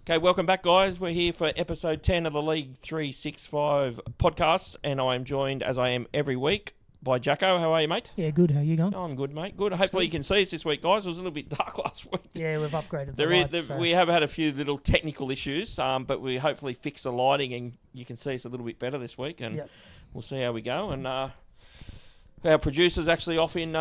Okay, welcome back, guys. We're here for episode 10 of the League 365 podcast, and I am joined, as I am every week, by Jacko. How are you, mate? Yeah, good. How are you going? Oh, I'm good, mate. Good. Hopefully you can see us this week, guys. It was a little bit dark last week. Yeah, we've upgraded the lights. We have had a few little technical issues, but we hopefully fixed the lighting, and you can see us a little bit better this week, and we'll see how we go. And our producer's actually off in...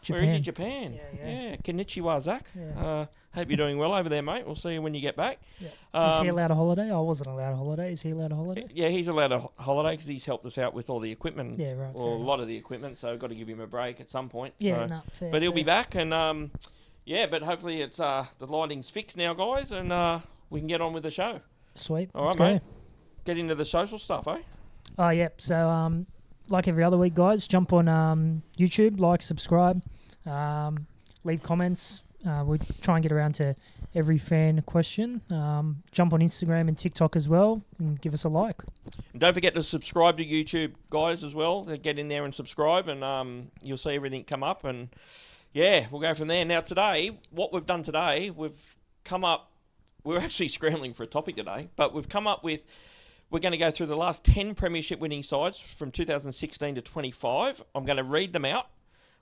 Japan. Where is he? Japan. Yeah. Konnichiwa, Zac. Yeah. Hope you're doing well over there, mate. We'll see you when you get back. Yeah. Is he allowed a holiday? I wasn't allowed a holiday. Is he allowed a holiday? Yeah, he's allowed a holiday because he's helped us out with all the equipment. Yeah, right. Or a lot of the equipment, so I've got to give him a break at some point. Yeah, so. fair. But he'll be back, and but hopefully it's the lighting's fixed now, guys, and we can get on with the show. Sweet. All right, mate. Get into the social stuff, eh? Oh, yeah. So, like every other week, guys, jump on YouTube, like, subscribe, leave comments. We try and get around to every fan question. Jump on Instagram and TikTok as well and give us a like. And don't forget to subscribe to YouTube, guys, as well. Get in there and subscribe, and you'll see everything come up. And, yeah, we'll go from there. Now, today, what we've done today, we've come up... We're actually scrambling for a topic today, but we've come up with... We're going to go through the last 10 Premiership winning sides from 2016 to 25. I'm going to read them out.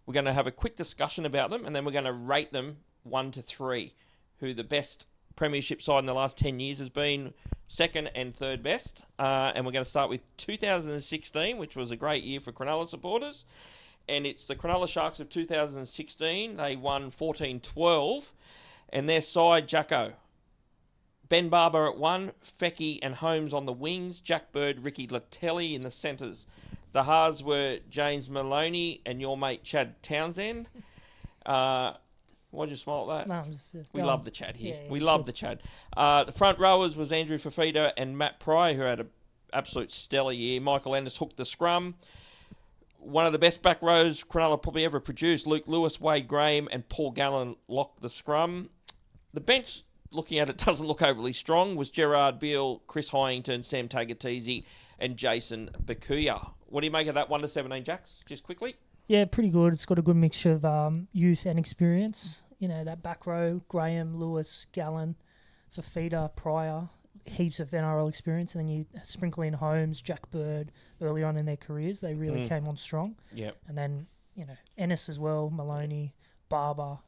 We're going to have a quick discussion about them, and then we're going to rate them 1 to 3. Who the best Premiership side in the last 10 years has been, second and third best. And we're going to start with 2016, which was a great year for Cronulla supporters. And it's the Cronulla Sharks of 2016. They won 14-12. And their side, Jacko. Ben Barber at 1, Fecky and Holmes on the wings, Jack Bird, Ricky Latelli in the centres. The halves were James Maloney and your mate Chad Townsend. Why'd you smile at that? No, we love the Chad here. Yeah, we love the Chad. The front rowers was Andrew Fafita and Matt Pryor, who had an absolute stellar year. Michael Ennis hooked the scrum. One of the best back rows Cronulla probably ever produced. Luke Lewis, Wade Graham and Paul Gallen locked the scrum. The bench, looking at it, doesn't look overly strong, was Gerard Beale, Chris Hyington, Sam Tagatese and Jason Bakuya. What do you make of that 1 to 17, Jacks? Just quickly. Yeah, pretty good. It's got a good mixture of youth and experience. You know, that back row, Graham, Lewis, Gallen, Fafita, Pryor, heaps of NRL experience. And then you sprinkle in Holmes, Jack Bird early on in their careers. They really came on strong. Yep. And then, Ennis as well, Maloney, Barber,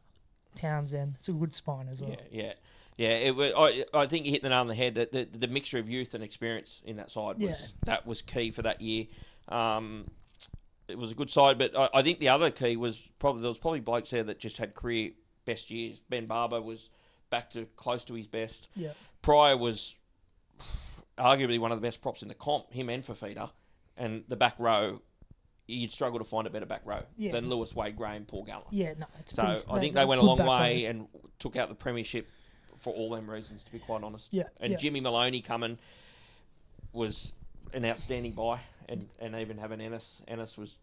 Townsend. It's a good spine as well. Yeah. I think you hit the nail on the head that the mixture of youth and experience in that side was key for that year. It was a good side, but I think the other key was there was probably blokes there that just had career best years. Ben Barber was back to close to his best. Yeah. Pryor was arguably one of the best props in the comp, him and Fafita. And the back row, you'd struggle to find a better back row than Lewis, Wade, Graham, Paul Gallen. Yeah, no, it's so I think they went a long way and took out the Premiership for all them reasons, to be quite honest. Yeah. And Jimmy Maloney coming was an outstanding buy, and even having Ennis was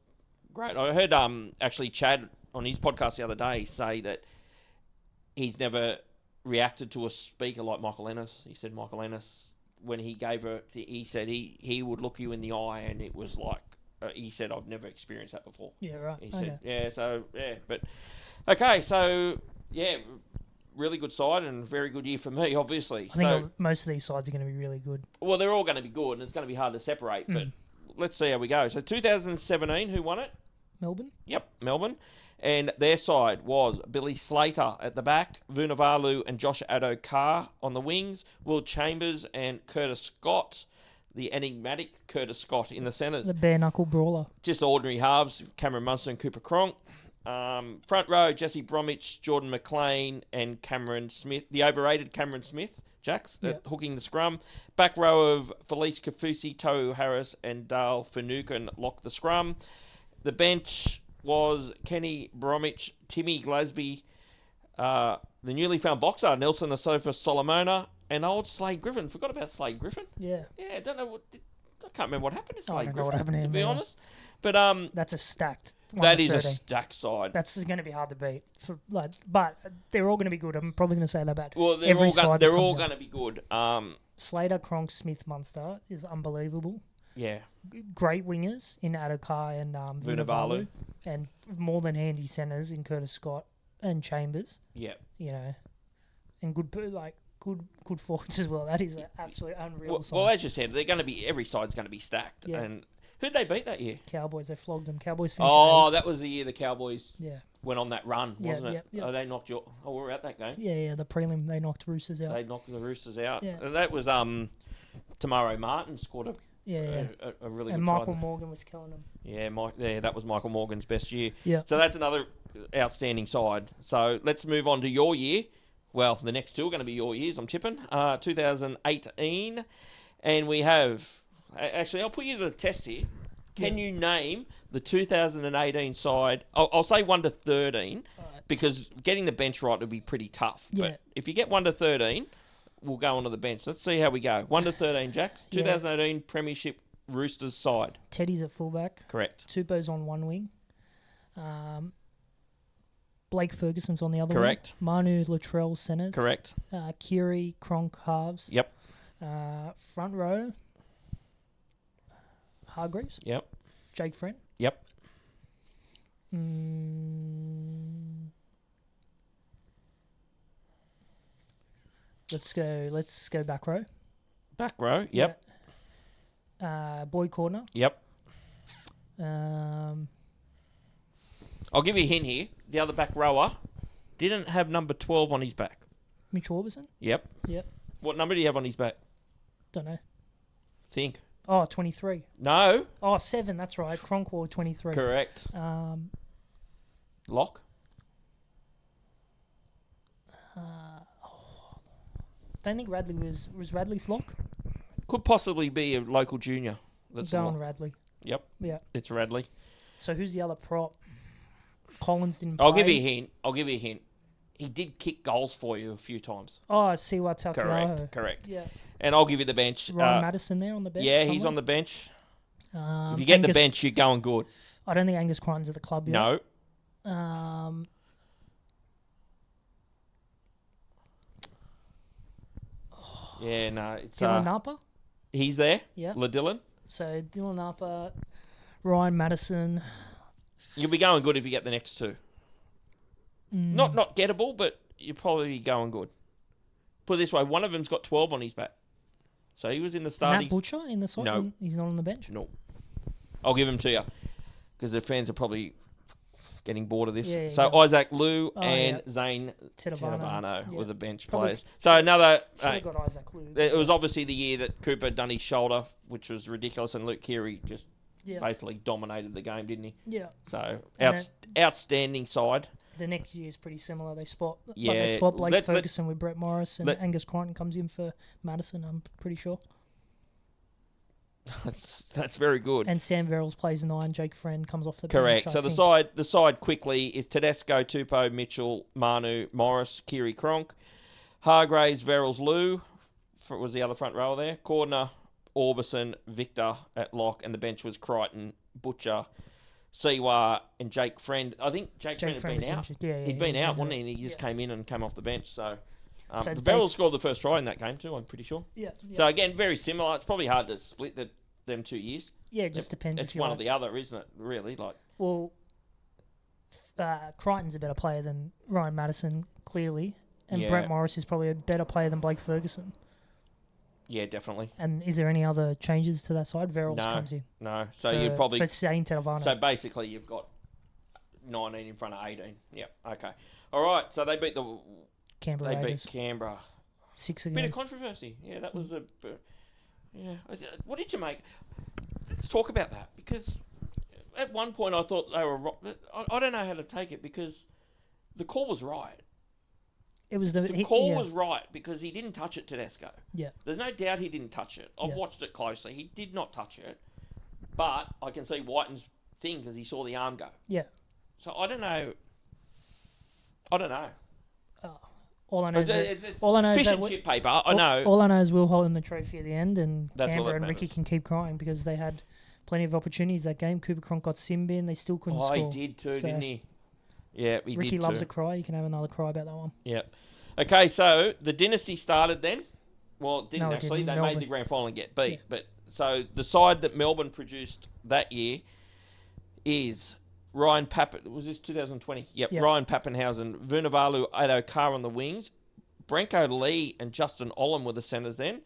great. I heard actually Chad on his podcast the other day say that he's never reacted to a speaker like Michael Ennis. He said Michael Ennis, when he gave her, he said he would look you in the eye, and it was like, he said, I've never experienced that before. Yeah, right. He said, but okay, so yeah. Really good side and very good year for me, obviously. I think most of these sides are going to be really good. Well, they're all going to be good, and it's going to be hard to separate, but let's see how we go. So 2017, who won it? Melbourne? Yep, Melbourne. And their side was Billy Slater at the back, Vunivalu and Josh Addo-Carr on the wings, Will Chambers and Curtis Scott, the enigmatic Curtis Scott in the centres. The bare-knuckle brawler. Just ordinary halves, Cameron Munster and Cooper Cronk. Front row, Jesse Bromwich, Jordan McLean and Cameron Smith. The overrated Cameron Smith, Jacks, hooking the scrum. Back row of Felice Kafusi, Tohu Harris and Dale Finucane locked the scrum. The bench was Kenny Bromwich, Timmy Glasby, the newly found boxer, Nelson Asofa Solomona, and old Slade Griffin. Forgot about Slade Griffin. Yeah. Yeah, I can't remember what happened to Slade Griffin, what happened to be honest. But that's a stacked. That is a stacked side. That's going to be hard to beat. But they're all going to be good. I'm probably going to say that bad. Well, they're all going to be good. Slater, Cronk, Smith, Munster is unbelievable. Yeah. Great wingers in Addo-Carr and Vunivalu. And more than handy centres in Curtis Scott and Chambers. Yeah. And good, good forwards as well. That is an absolute unreal side. Well, as you said, every side's going to be stacked. Yeah. And who'd they beat that year? Cowboys, they flogged them. Cowboys finished Oh, 8th. that was the year the Cowboys Yeah. went on that run, wasn't it? Yeah. Oh, they knocked you. Oh, we were at that game. Yeah, the prelim, they knocked Roosters out. They knocked the Roosters out. Yeah. And that was Tamaro Martin scored a really and good try. Michael Morgan was killing them. Yeah, that was Michael Morgan's best year. Yeah. So that's another outstanding side. So let's move on to your year. Well, the next two are going to be your years, I'm tipping. 2018. And we have... Actually, I'll put you to the test here. Can you name the 2018 side? I'll say 1 to 13, because getting the bench right would be pretty tough. Yeah. But if you get 1 to 13, we'll go onto the bench. Let's see how we go. 1 to 13, Jack. 2018 Premiership Roosters side. Teddy's at fullback. Correct. Tupou's on one wing. Blake Ferguson's on the other Correct. wing. Manu Latrell centres. Correct. Kiri Cronk halves. Yep. Front row. Hargreaves. Yep. Jake Friend. Yep. Let's go back row. Back row. Yep. Boyd Cordner. Yep. Um, I'll give you a hint here. The other back rower didn't have number 12 on his back. Mitch Orbison. Yep. Yep. What number do you have on his back? Don't know. Think. Oh, 23. No. Oh, 7. That's right. Cronk wore 23. Correct. Lock. Don't think Radley was Radley Flock. Could possibly be a local junior. That's a Going lock. Radley. Yep. Yeah. It's Radley. So who's the other prop? Collins didn't play. I'll give you a hint. He did kick goals for you a few times. Oh, Siwa Takiaho. Correct. Yeah. And I'll give you the bench. Ryan Madison there on the bench. Yeah, he's somewhere? on the bench. If If you get the bench, you're going good. I don't think Angus Chricton's at the club yet. No. Yeah, no. It's Dylan Napa. he's there. Yeah. Dylan. So Dylan Napa, Ryan Madison. You'll be going good if you get the next two. Not gettable, but you'll probably be going good. Put it this way, one of them's got 12 on his back. So he was in the starting... Matt Butcher in the side? No. He's not on the bench? No. I'll give him to you. Because the fans are probably getting bored of this. Yeah, so yeah. Isaac Liu and yeah. Zane Tedavano. Tedavano Yeah. were the bench Probably players. So another... Should have got Isaac Liu. it was obviously the year that Cooper done his shoulder, which was ridiculous, and Luke Keary just basically dominated the game, didn't he? Yeah. So And outstanding side. The next year is pretty similar. They swap, but Yeah. they swap Blake Let- Ferguson with Brett Morris, and let- Angus Chricton comes in for Madison. I'm pretty sure. That's very good. And Sam Verrills plays 9. Jake Friend comes off the Correct. bench. So the side quickly is Tedesco, Tupou, Mitchell, Manu, Morris, Kiri Cronk, Hargraves, Verrills, Liu. Was the other front row there? Cordner, Orbison, Victor at lock, and the bench was Crichton, Butcher, Siwa, and Jake Friend. I think Jake Friend had been was out. injured. Yeah, He'd been was out, injured. wasn't he? And he just came in and came off the bench. So So it's Verrills based- scored the first try in that game too, I'm pretty sure. Yeah. So again, very similar. It's probably hard to split them 2 years. Yeah, it just depends It's if you one like. or the other, isn't it? Really, like. Well, Crichton's a better player than Ryan Madison, clearly. And Yeah. Brett Morris is probably a better player than Blake Ferguson. Yeah, definitely. And is there any other changes to that side? Verrills No. comes in. No. So for, you probably. For Zane Tedavano. So basically, you've got 19 in front of 18. Yep. Okay. All right. So they beat Canberra Raiders. beat Canberra. 6 Bit again. of controversy. Yeah, that was a. Yeah. What did you make? Let's talk about that, because at one point I thought they were. I don't know how to take it, because the call was right. It was The call was right, because he didn't touch it, Tedesco. Yeah. There's no doubt he didn't touch it. I've watched it closely. He did not touch it. But I can see Whiten's thing, because he saw the arm go. Yeah. So I don't know. All I know is that, It's all I know is fish that and chip paper. I know. All I know is we'll hold him the trophy at the end, and That's all Canberra that and Ricky matters. can keep crying because they had plenty of opportunities that game. Cooper Cronk got sin bin. They still couldn't Oh, score. he did too, So, didn't he? Yeah, he Ricky did loves too. a cry. You can have another cry about that one. Yeah. Okay, so the dynasty started then. Well, it didn't No, it actually. didn't. They made Melbourne. the grand final and get beat. Yeah. But so the side that Melbourne produced that year is Ryan Pappen. Was this 2020? Yep. Yeah. Ryan Pappenhausen, Vunivalu, Ado Carr on the wings, Branko Lee and Justin Olam were the centres then.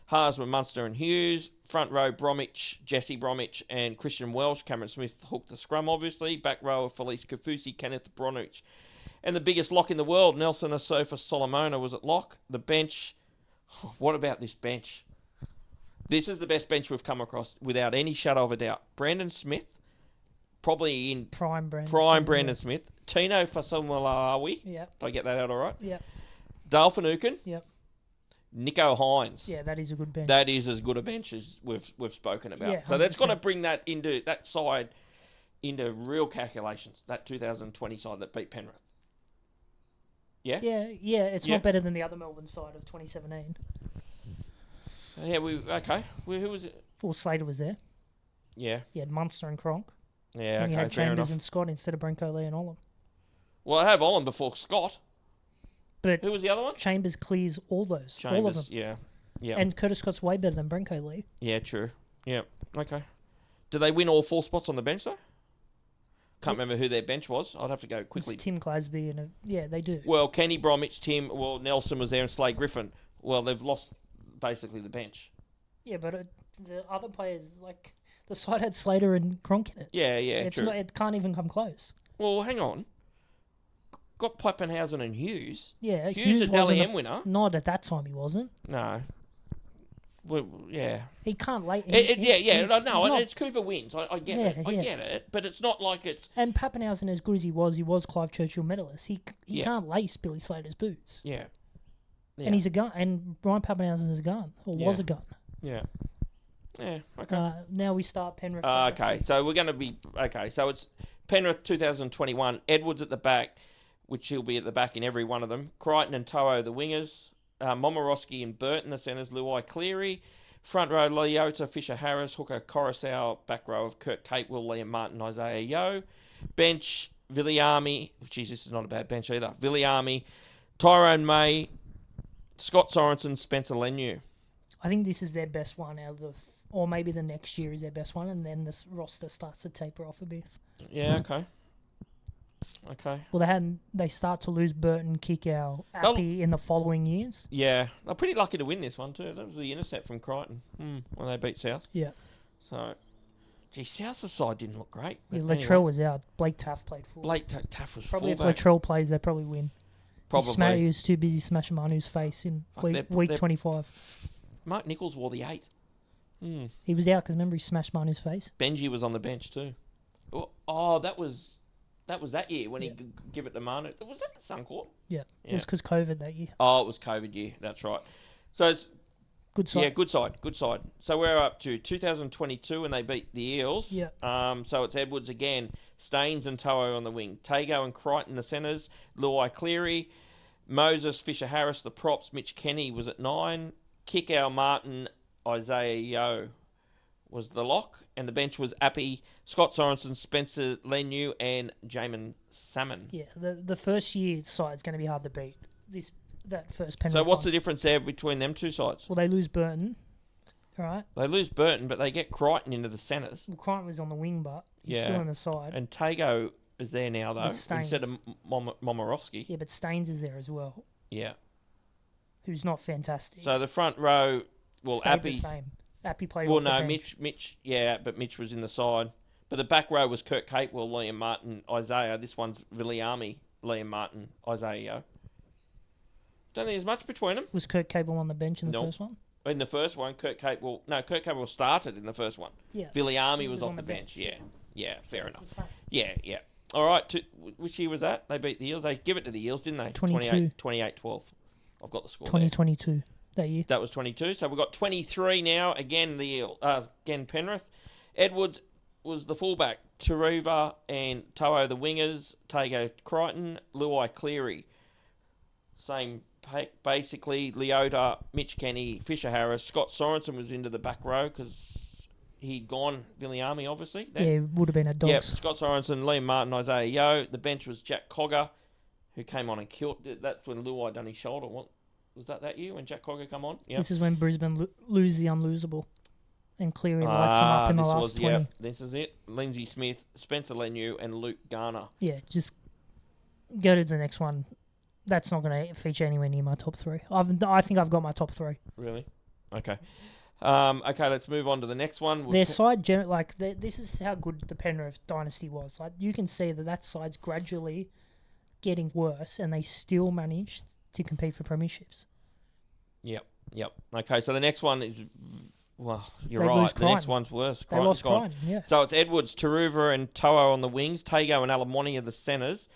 Halves were Munster and Hughes. Front row, Bromwich, Jesse Bromwich and Christian Welsh. Cameron Smith hooked the scrum, obviously. Back row of Felice Kafusi, Kenneth Bromwich. And the biggest lock in the world, Nelson Asofa Solomona, was at lock. The bench, what about this bench? This is the best bench we've come across, without any shadow of a doubt. Brandon Smith, probably in Prime Brandon Smith. Tino Fasamalawi. Yep. Did I get that out all right? Yep. Dale Finucane. Yep. Nico Hines. Yeah, that is a good bench. That is as good a bench as we've spoken about. Yeah, so that's 100%. got to bring that side into real calculations. That 2020 side that beat Penrith. Yeah. Yeah. It's not better than the other Melbourne side of 2017. Yeah. Who was it? Well, Slater was there. Yeah. You had Munster and Cronk. Yeah. And you Okay. had Fair Chambers enough. and Scott instead of Branko Lee and Olam. Well, I have Olam before Scott. But Who was the other one? Chambers clears all those. Chambers. All of them. Yeah. Yeah. And Curtis Scott's way better than Branko Lee. Yeah. True. Yeah. Okay. Did they win all 4 spots on the bench though? Can't remember who their bench was. I'd have to go quickly. It's Tim Clasby and they do. Well, Kenny Bromwich, Nelson was there and Slade Griffin. Well, they've lost basically the bench. Yeah, but the other players, like the side had Slater and Cronk in it. Yeah, It's not. It can't even come close. Well, hang on. Got Pappenhausen and Hughes. Yeah, Hughes a Dally M winner. Not at that time. He wasn't. No. Well, yeah. He can't lay. It's Cooper wins. I get it. I get it. But it's not like it's... And Pappenhausen, as good as he was Clive Churchill medalist. He can't lace Billy Slater's boots. Yeah. And he's a gun. And Ryan Pappenhausen is a gun. Or was a gun. Yeah. Yeah, okay. Now we start Penrith. Okay, so we're going to be... Okay, so it's Penrith 2021. Edwards at the back, which he'll be at the back in every one of them. Chricton and To'o, the wingers. Momorowski and Burton, the centres. Luai Cleary. Front row, Leota, Fisher Harris. Hooker, Coruscant. Back row of Kurt Capewell, Liam Martin, Isaiah Yeo. Bench, Viliami. Geez, this is not a bad bench either. Viliami, Tyrone May, Scott Sorensen, Spencer Leniu. I think this is their best one out of the... Or maybe the next year is their best one, and then this roster starts to taper off a bit. Yeah, okay. Okay. Well, they start to lose Burton, Kikau, Appy in the following years. Yeah. They're pretty lucky to win this one too. That was the intercept from Creighton when they beat South. Yeah. So, South's side didn't look great. Yeah, Latrell was out. Blake Taff played full. Blake Taff was probably fullback. If Latrell plays, they probably win. Probably. He was too busy smashing Manu's face in week 25. Mark Nichols wore the 8. He was out because remember he smashed Manu's face. Benji was on the bench too. Oh, that was that year when he give it to Manu. Was that the Suncorp? Yeah. It was because COVID that year. Oh, it was COVID year. That's right. So it's good side. Yeah, good side. So we're up to 2022 when they beat the Eels. Yeah. So it's Edwards again, Staines and To'o on the wing, Tago and Creighton the centres, Luai Cleary, Moses, Fisher Harris the props, Mitch Kenny was at 9, Kikau Martin, Isaiah Yeo was the lock, and the bench was Appy, Scott Sorensen, Spencer Leniu, and Jamin Salmon. Yeah, the first year side's going to be hard to beat. That first Penrith. So what's the difference there between them two sides? Well, they lose Burton, all right? They lose Burton, but they get Creighton into the centres. Well, Creighton was on the wing, but he's still on the side. And Tago is there now, though, instead of Momorowski. Yeah, but Staines is there as well. Yeah. Who's not fantastic. So the front row, Appy the same. Appy played Well, off the no, bench. Mitch, but Mitch was in the side. But the back row was Kurt Capewell, Liam Martin, Isaiah. This one's Viliami, Liam Martin, Isaiah Yeo. Don't think there's much between them. Was Kurt Capewell on the bench in the first one? In the first one, Kurt Capewell started in the first one. Yeah. Viliami was off the bench. Yeah, fair enough. Yeah. All right, which year was that? They beat the Eels. They give it to the Eels, didn't they? 28-12. I've got the score 2022. there. That year. That was 22. So we've got 23 now. Again, again Penrith. Edwards was the fullback. Taruva and To'o the wingers. Tago Creighton. Luai Cleary. Same pack, basically. Leota, Mitch Kenny, Fisher Harris. Scott Sorensen was into the back row because he'd gone Viliami, obviously. Yeah, it would have been a Dogs. Yep, Scott Sorensen, Liam Martin, Isaiah Yeo. The bench was Jack Cogger, who came on and killed. That's when Luai done his shoulder. What was that year when Jack Cogger come on? Yep. This is when Brisbane lose the unlosable. And Cleary lights him up in the last 20. Yep, this is it. Lindsay Smith, Spencer Leniu, and Luke Garner. Yeah, just go to the next one. that's not going to feature anywhere near my top 3. I think I've got my top 3. Really? Okay. Okay, let's move on to the next one. Their side, this is how good the Penrith dynasty was. Like, you can see that side's gradually getting worse, and they still managed to compete for premierships. Yep. Okay, so the next one is, well, you're They right. lose The next Chricton. one's worse. They lost gone. Chricton, yeah. So it's Edwards, Taruva, and Toa on the wings. Tago and Alamoni are the centres.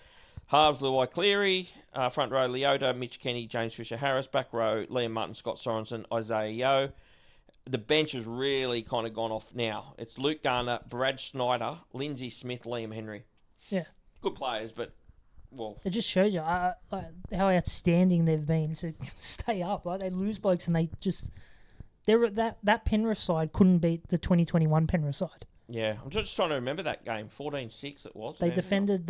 Halves, Luai Cleary. Front row, Leota, Mitch Kenny, James Fisher-Harris. Back row, Liam Martin, Scott Sorensen, Isaiah Yeo. The bench has really kind of gone off now. It's Luke Garner, Brad Snyder, Lindsay Smith, Liam Henry. Yeah. Good players, but, well... It just shows you how outstanding they've been to stay up. Like, they lose blokes and they just... That Penrith side couldn't beat the 2021 Penrith side. Yeah, I'm just trying to remember that game. 14-6 it was. They defended.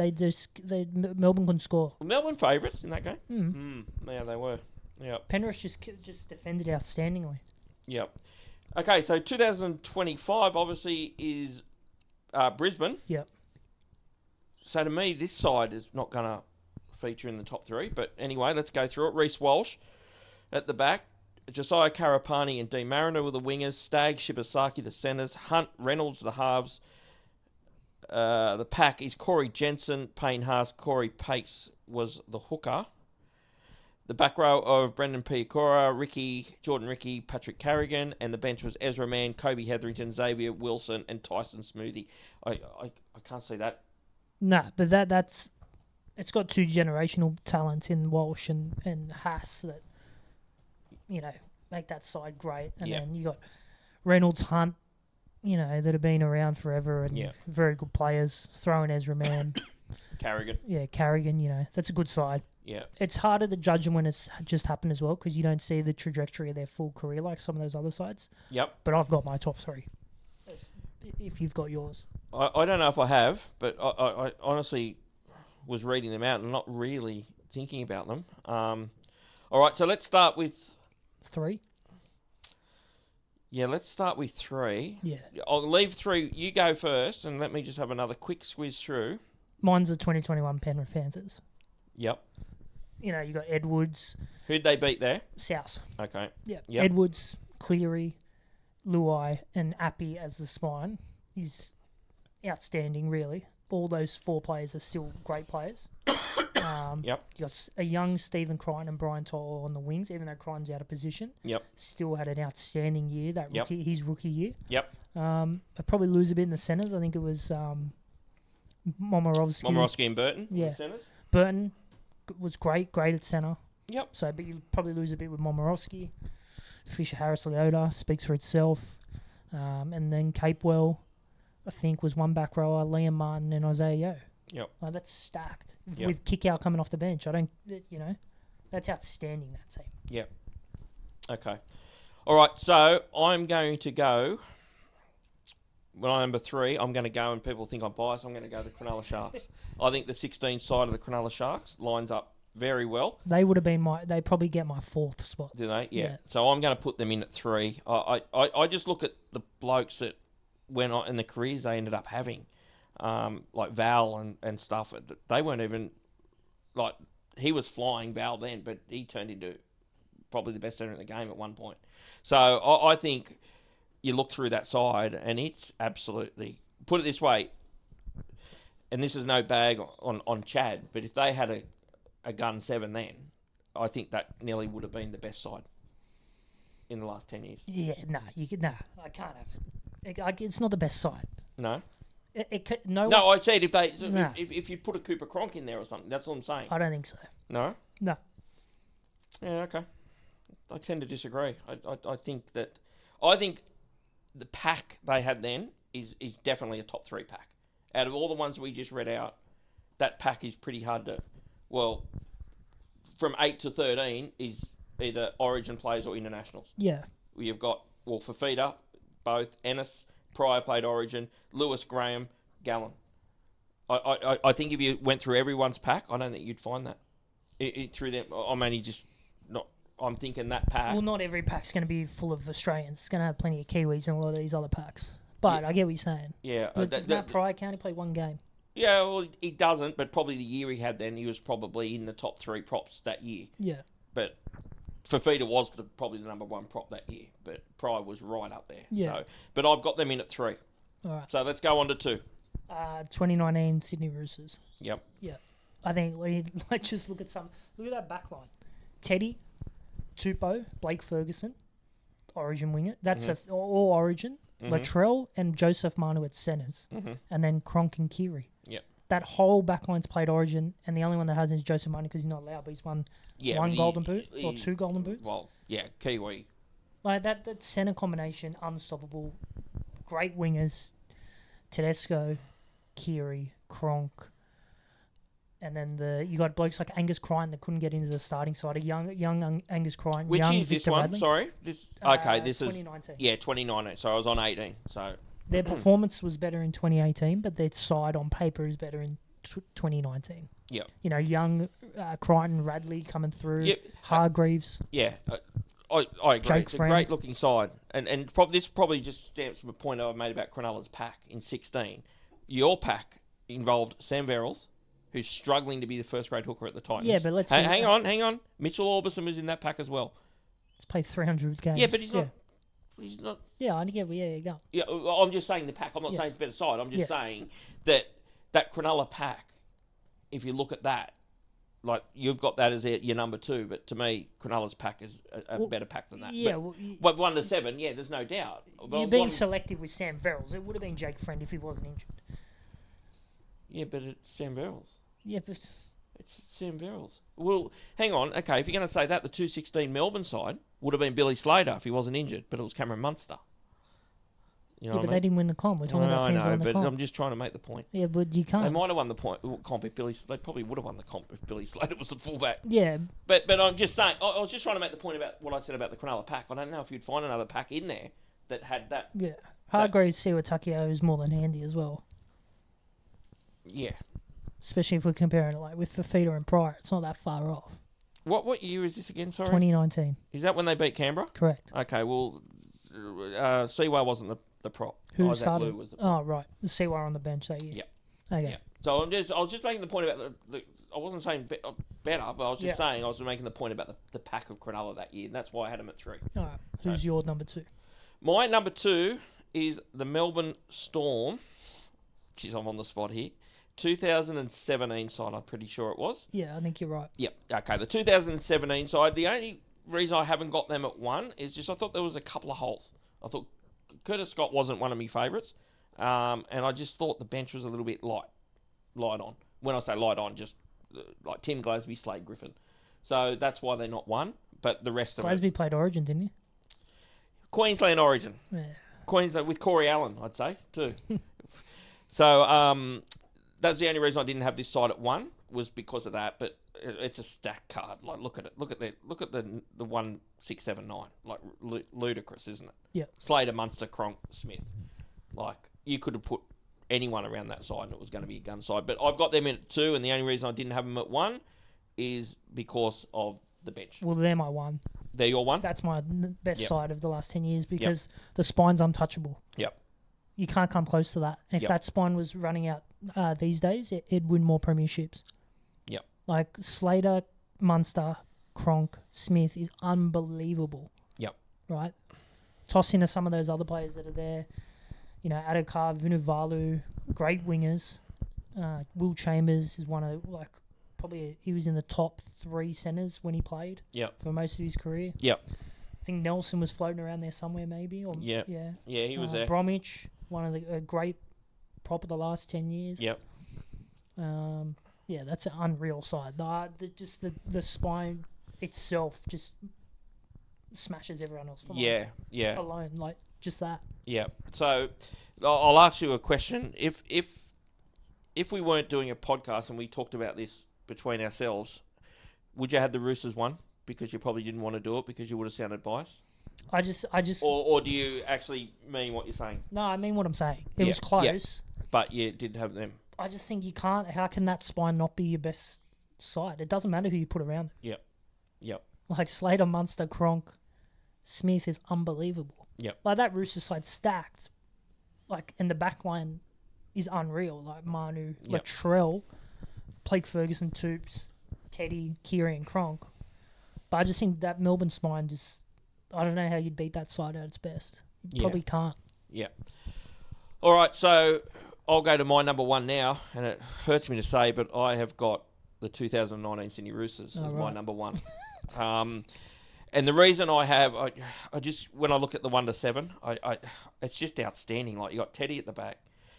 Melbourne couldn't score. Melbourne favourites in that game. Yeah, they were. Yep. Penrith just defended outstandingly. Yep. Okay, so 2025 obviously is Brisbane. Yep. So to me, this side is not going to feature in the top 3. But anyway, let's go through it. Reece Walsh at the back. Josiah Karapani and Dean Mariner were the wingers. Stagg, Shibasaki the centres. Hunt, Reynolds the halves. The pack is Corey Jensen, Payne Haas, Corey Pace was the hooker. The back row of Brendan Piakora, Jordan Ricky, Patrick Carrigan, and the bench was Ezra Mann, Kobe Hetherington, Xavier Wilson, and Tyson Smoothie. I can't see that. Nah, but that's it's got 2 generational talents in Walsh and Haas that make that side great. And then you got Reynolds, Hunt, that have been around forever and very good players. Throw in Ezra Mann. Carrigan. Yeah, Carrigan, that's a good side. Yeah. It's harder to judge them when it's just happened as well because you don't see the trajectory of their full career like some of those other sides. Yep. But I've got my top 3. If you've got yours. I don't know if I have, but I honestly was reading them out and not really thinking about them. All right, so let's start with... 3? Yeah, let's start with 3. Yeah. I'll leave 3. You go first, and let me just have another quick squiz through. Mine's the 2021 Penrith Panthers. Yep. You got Edwards. Who'd they beat there? South. Okay. Yeah. Yep. Edwards, Cleary, Luai, and Appy as the spine is outstanding, really. All those 4 players are still great players. Yep. You got a young Stephen Crichton and Brian Toll on the wings, even though Crichton's out of position. Yep. Still had an outstanding year, his rookie year. Yep. I'd probably lose a bit in the centres. I think it was Momorowski and Burton. Yeah. In the centres. Burton was great at centre. Yep. So, but you probably lose a bit with Momorowski. Fisher-Harris, Leota speaks for itself. And then Capewell, I think, was one back rower, Liam Martin and Isaiah Yeo. Yep. That's stacked. Yep. With kick-out coming off the bench. That's outstanding, that team. Yep. Okay. All right, so I'm going to go... When I'm number 3, I'm going to go, and people think I'm biased, I'm going to go the Cronulla Sharks. I think the 16 side of the Cronulla Sharks lines up very well. They would have been they probably get my 4th spot. Do they? Yeah. So I'm going to put them in at 3. I just look at the blokes that went on in the careers they ended up having. Like Val and stuff. They weren't even, like, he was flying Val then, but he turned into probably the best centre in the game at one point. So I think you look through that side and it's absolutely, put it this way, and this is no bag on Chad, but if they had a gun 7 then, I think that nearly would have been the best side in the last 10 years. Yeah, I can't have it. It's not the best side. No? No, I said if you put a Cooper Cronk in there or something, that's what I'm saying. I don't think so. No? No. Yeah, okay. I tend to disagree. I think the pack they had then is definitely a top 3 pack. Out of all the ones we just read out, that pack is pretty hard to... Well, from 8 to 13 is either Origin players or internationals. Yeah. You've got, Fafita, both, Ennis, Pryor played Origin, Lewis, Graham, Gallen. I think if you went through everyone's pack, I don't think you'd find that. Through them, I'm thinking that pack. Well, not every pack's going to be full of Australians. It's going to have plenty of Kiwis in a lot of these other packs. But I get what you're saying. Yeah. But does Matt Pryor count? He played 1 game. Yeah, well, he doesn't, but probably the year he had then, he was probably in the top 3 props that year. Yeah. But Fafita was probably the number 1 prop that year, but Pryor was right up there. Yeah. So, but I've got them in at 3. All right. So let's go on to 2. 2019 Sydney Roosters. Yep. Yeah. I think let's just look at that back line. Teddy, Tupou, Blake Ferguson, Origin winger. That's all Origin. Latrell and Joseph Manu at centres. And then Cronk and Keary. Yep. That whole backline's played Origin, and the only one that hasn't is Joseph Manu because he's not allowed, but he's won one Golden Boot or 2 Golden Boots. Well, yeah, Kiwi. Like that centre combination, unstoppable. Great wingers. Tedesco, Keary, Cronk. And then you got blokes like Angus Chricton that couldn't get into the starting side. A young Angus Chricton. Which young is this Victor one? Radley. Sorry. This is 2019. Yeah, 2019. So I was on 18. So Their performance was better in 2018, but their side on paper is better in 2019. Yeah. You know, young Crichton, Radley coming through, Yep. Hargreaves. Yeah, I agree. Jake It's a Friend. great looking side, and this probably just stamps the point I made about Cronulla's pack in 16. Your pack involved Sam Verrills, who's struggling to be the first grade hooker at the Titans. Yeah, but let's hang on. Mitchell Orbison was in that pack as well. He's played 300 games. Yeah, but he's not. He's not. Yeah, I get where you go. Yeah, I'm just saying the pack. I'm not saying it's a better side. I'm just saying that Cronulla pack. If you look at that, like you've got that as your number 2, but to me, Cronulla's pack is a better pack than that. Yeah, but 1 to 7, yeah, there's no doubt. You're being selective with Sam Verrills. It would have been Jake Friend if he wasn't injured. Yeah, but it's Sam Verrills. Yeah, but It's Sam Verrills. Well, hang on. Okay, if you're going to say that, the 216 Melbourne side would have been Billy Slater if he wasn't injured, but it was Cameron Munster. You know but they didn't win the comp. We're talking about teams that won the comp. I'm just trying to make the point. Yeah, but you can't. They might have won the comp if they probably would have won the comp if Billy Slater was the fullback. Yeah. But I'm just saying, I was just trying to make the point about what I said about the Cronulla pack. I don't know if you'd find another pack in there that had that. Yeah. Hargreaves, Siwatakio is more than handy as well. Yeah. Especially if we're comparing it like with Fafita and Pryor. It's not that far off. What year is this again, sorry? 2019. Is that when they beat Canberra? Correct. Okay, well, Seaway wasn't the prop. Who Isaac started? Liu was the prop. Oh, right. The Seawar on the bench that year. Yeah. Okay. Yeah. So I was just making the point about I wasn't saying better, but I was just saying I was making the point about the pack of Cronulla that year, and that's why I had them at 3. All right. Who's your number 2? My number 2 is the Melbourne Storm. Jeez, I'm on the spot here. 2017 side, I'm pretty sure it was. Yeah, I think you're right. Yep. Okay, the 2017 side. The only reason I haven't got them at 1 is just I thought there was a couple of holes. I thought Curtis Scott wasn't one of my favourites, and I just thought the bench was a little bit light on. When I say light on, just like Tim Glasby, Slade Griffin. So that's why they're not 1. But the rest of Glasby played Origin, didn't he? Queensland Origin. Yeah. Queensland with Corey Allen, I'd say too. So that's the only reason I didn't have this side at 1 was because of that. But it's a stacked card. Like look at it. Look at the 1, 6, 7, 9. Like ludicrous, isn't it? Yeah. Slater, Munster, Cronk, Smith. Like you could have put anyone around that side and it was going to be a gun side. But I've got them in at 2, and the only reason I didn't have them at 1 is because of the bench. Well, they're my 1. They're your 1? That's my best side of the last 10 years because the spine's untouchable. Yep. You can't come close to that. And if that spine was running out these days, it'd win more premierships. Yep. Like Slater, Munster, Cronk, Smith is unbelievable. Yep. Right? Toss into some of those other players that are there. You know, Adokar, Vunivalu, great wingers. Will Chambers is one of, he was in the top 3 centres when he played. Yep. For most of his career. Yep. I think Nelson was floating around there somewhere, maybe. Or, Yeah, he was there. Bromwich, one of the great prop of the last 10 years. Yep. That's an unreal side. The spine itself just smashes everyone else. Alone, like just that. Yeah. So I'll ask you a question. If we weren't doing a podcast and we talked about this between ourselves, would you have the Roosters 1? Because you probably didn't want to do it because you would have sounded biased? I just. Or do you actually mean what you're saying? No, I mean what I'm saying. It was close. But you did have them. I just think you can't. How can that spine not be your best side? It doesn't matter who you put around it. Yep. Like Slater, Munster, Cronk, Smith is unbelievable. Yep. Like that Roosters side stacked. Like in the back line, is unreal. Like Manu, Yep. Latrell, Blake Ferguson, Toops, Teddy, Kiri, and Cronk. But I just think that Melbourne spine just, I don't know how you'd beat that side at its best. You Yeah. probably can't. Yeah. All right, so I'll go to my number one now, and it hurts me to say, but I have got the 2019 Sydney Roosters as my right. number one. And the reason I have, I just, when I look at the 1 to 7, it's just outstanding. Like, you got Teddy at the back.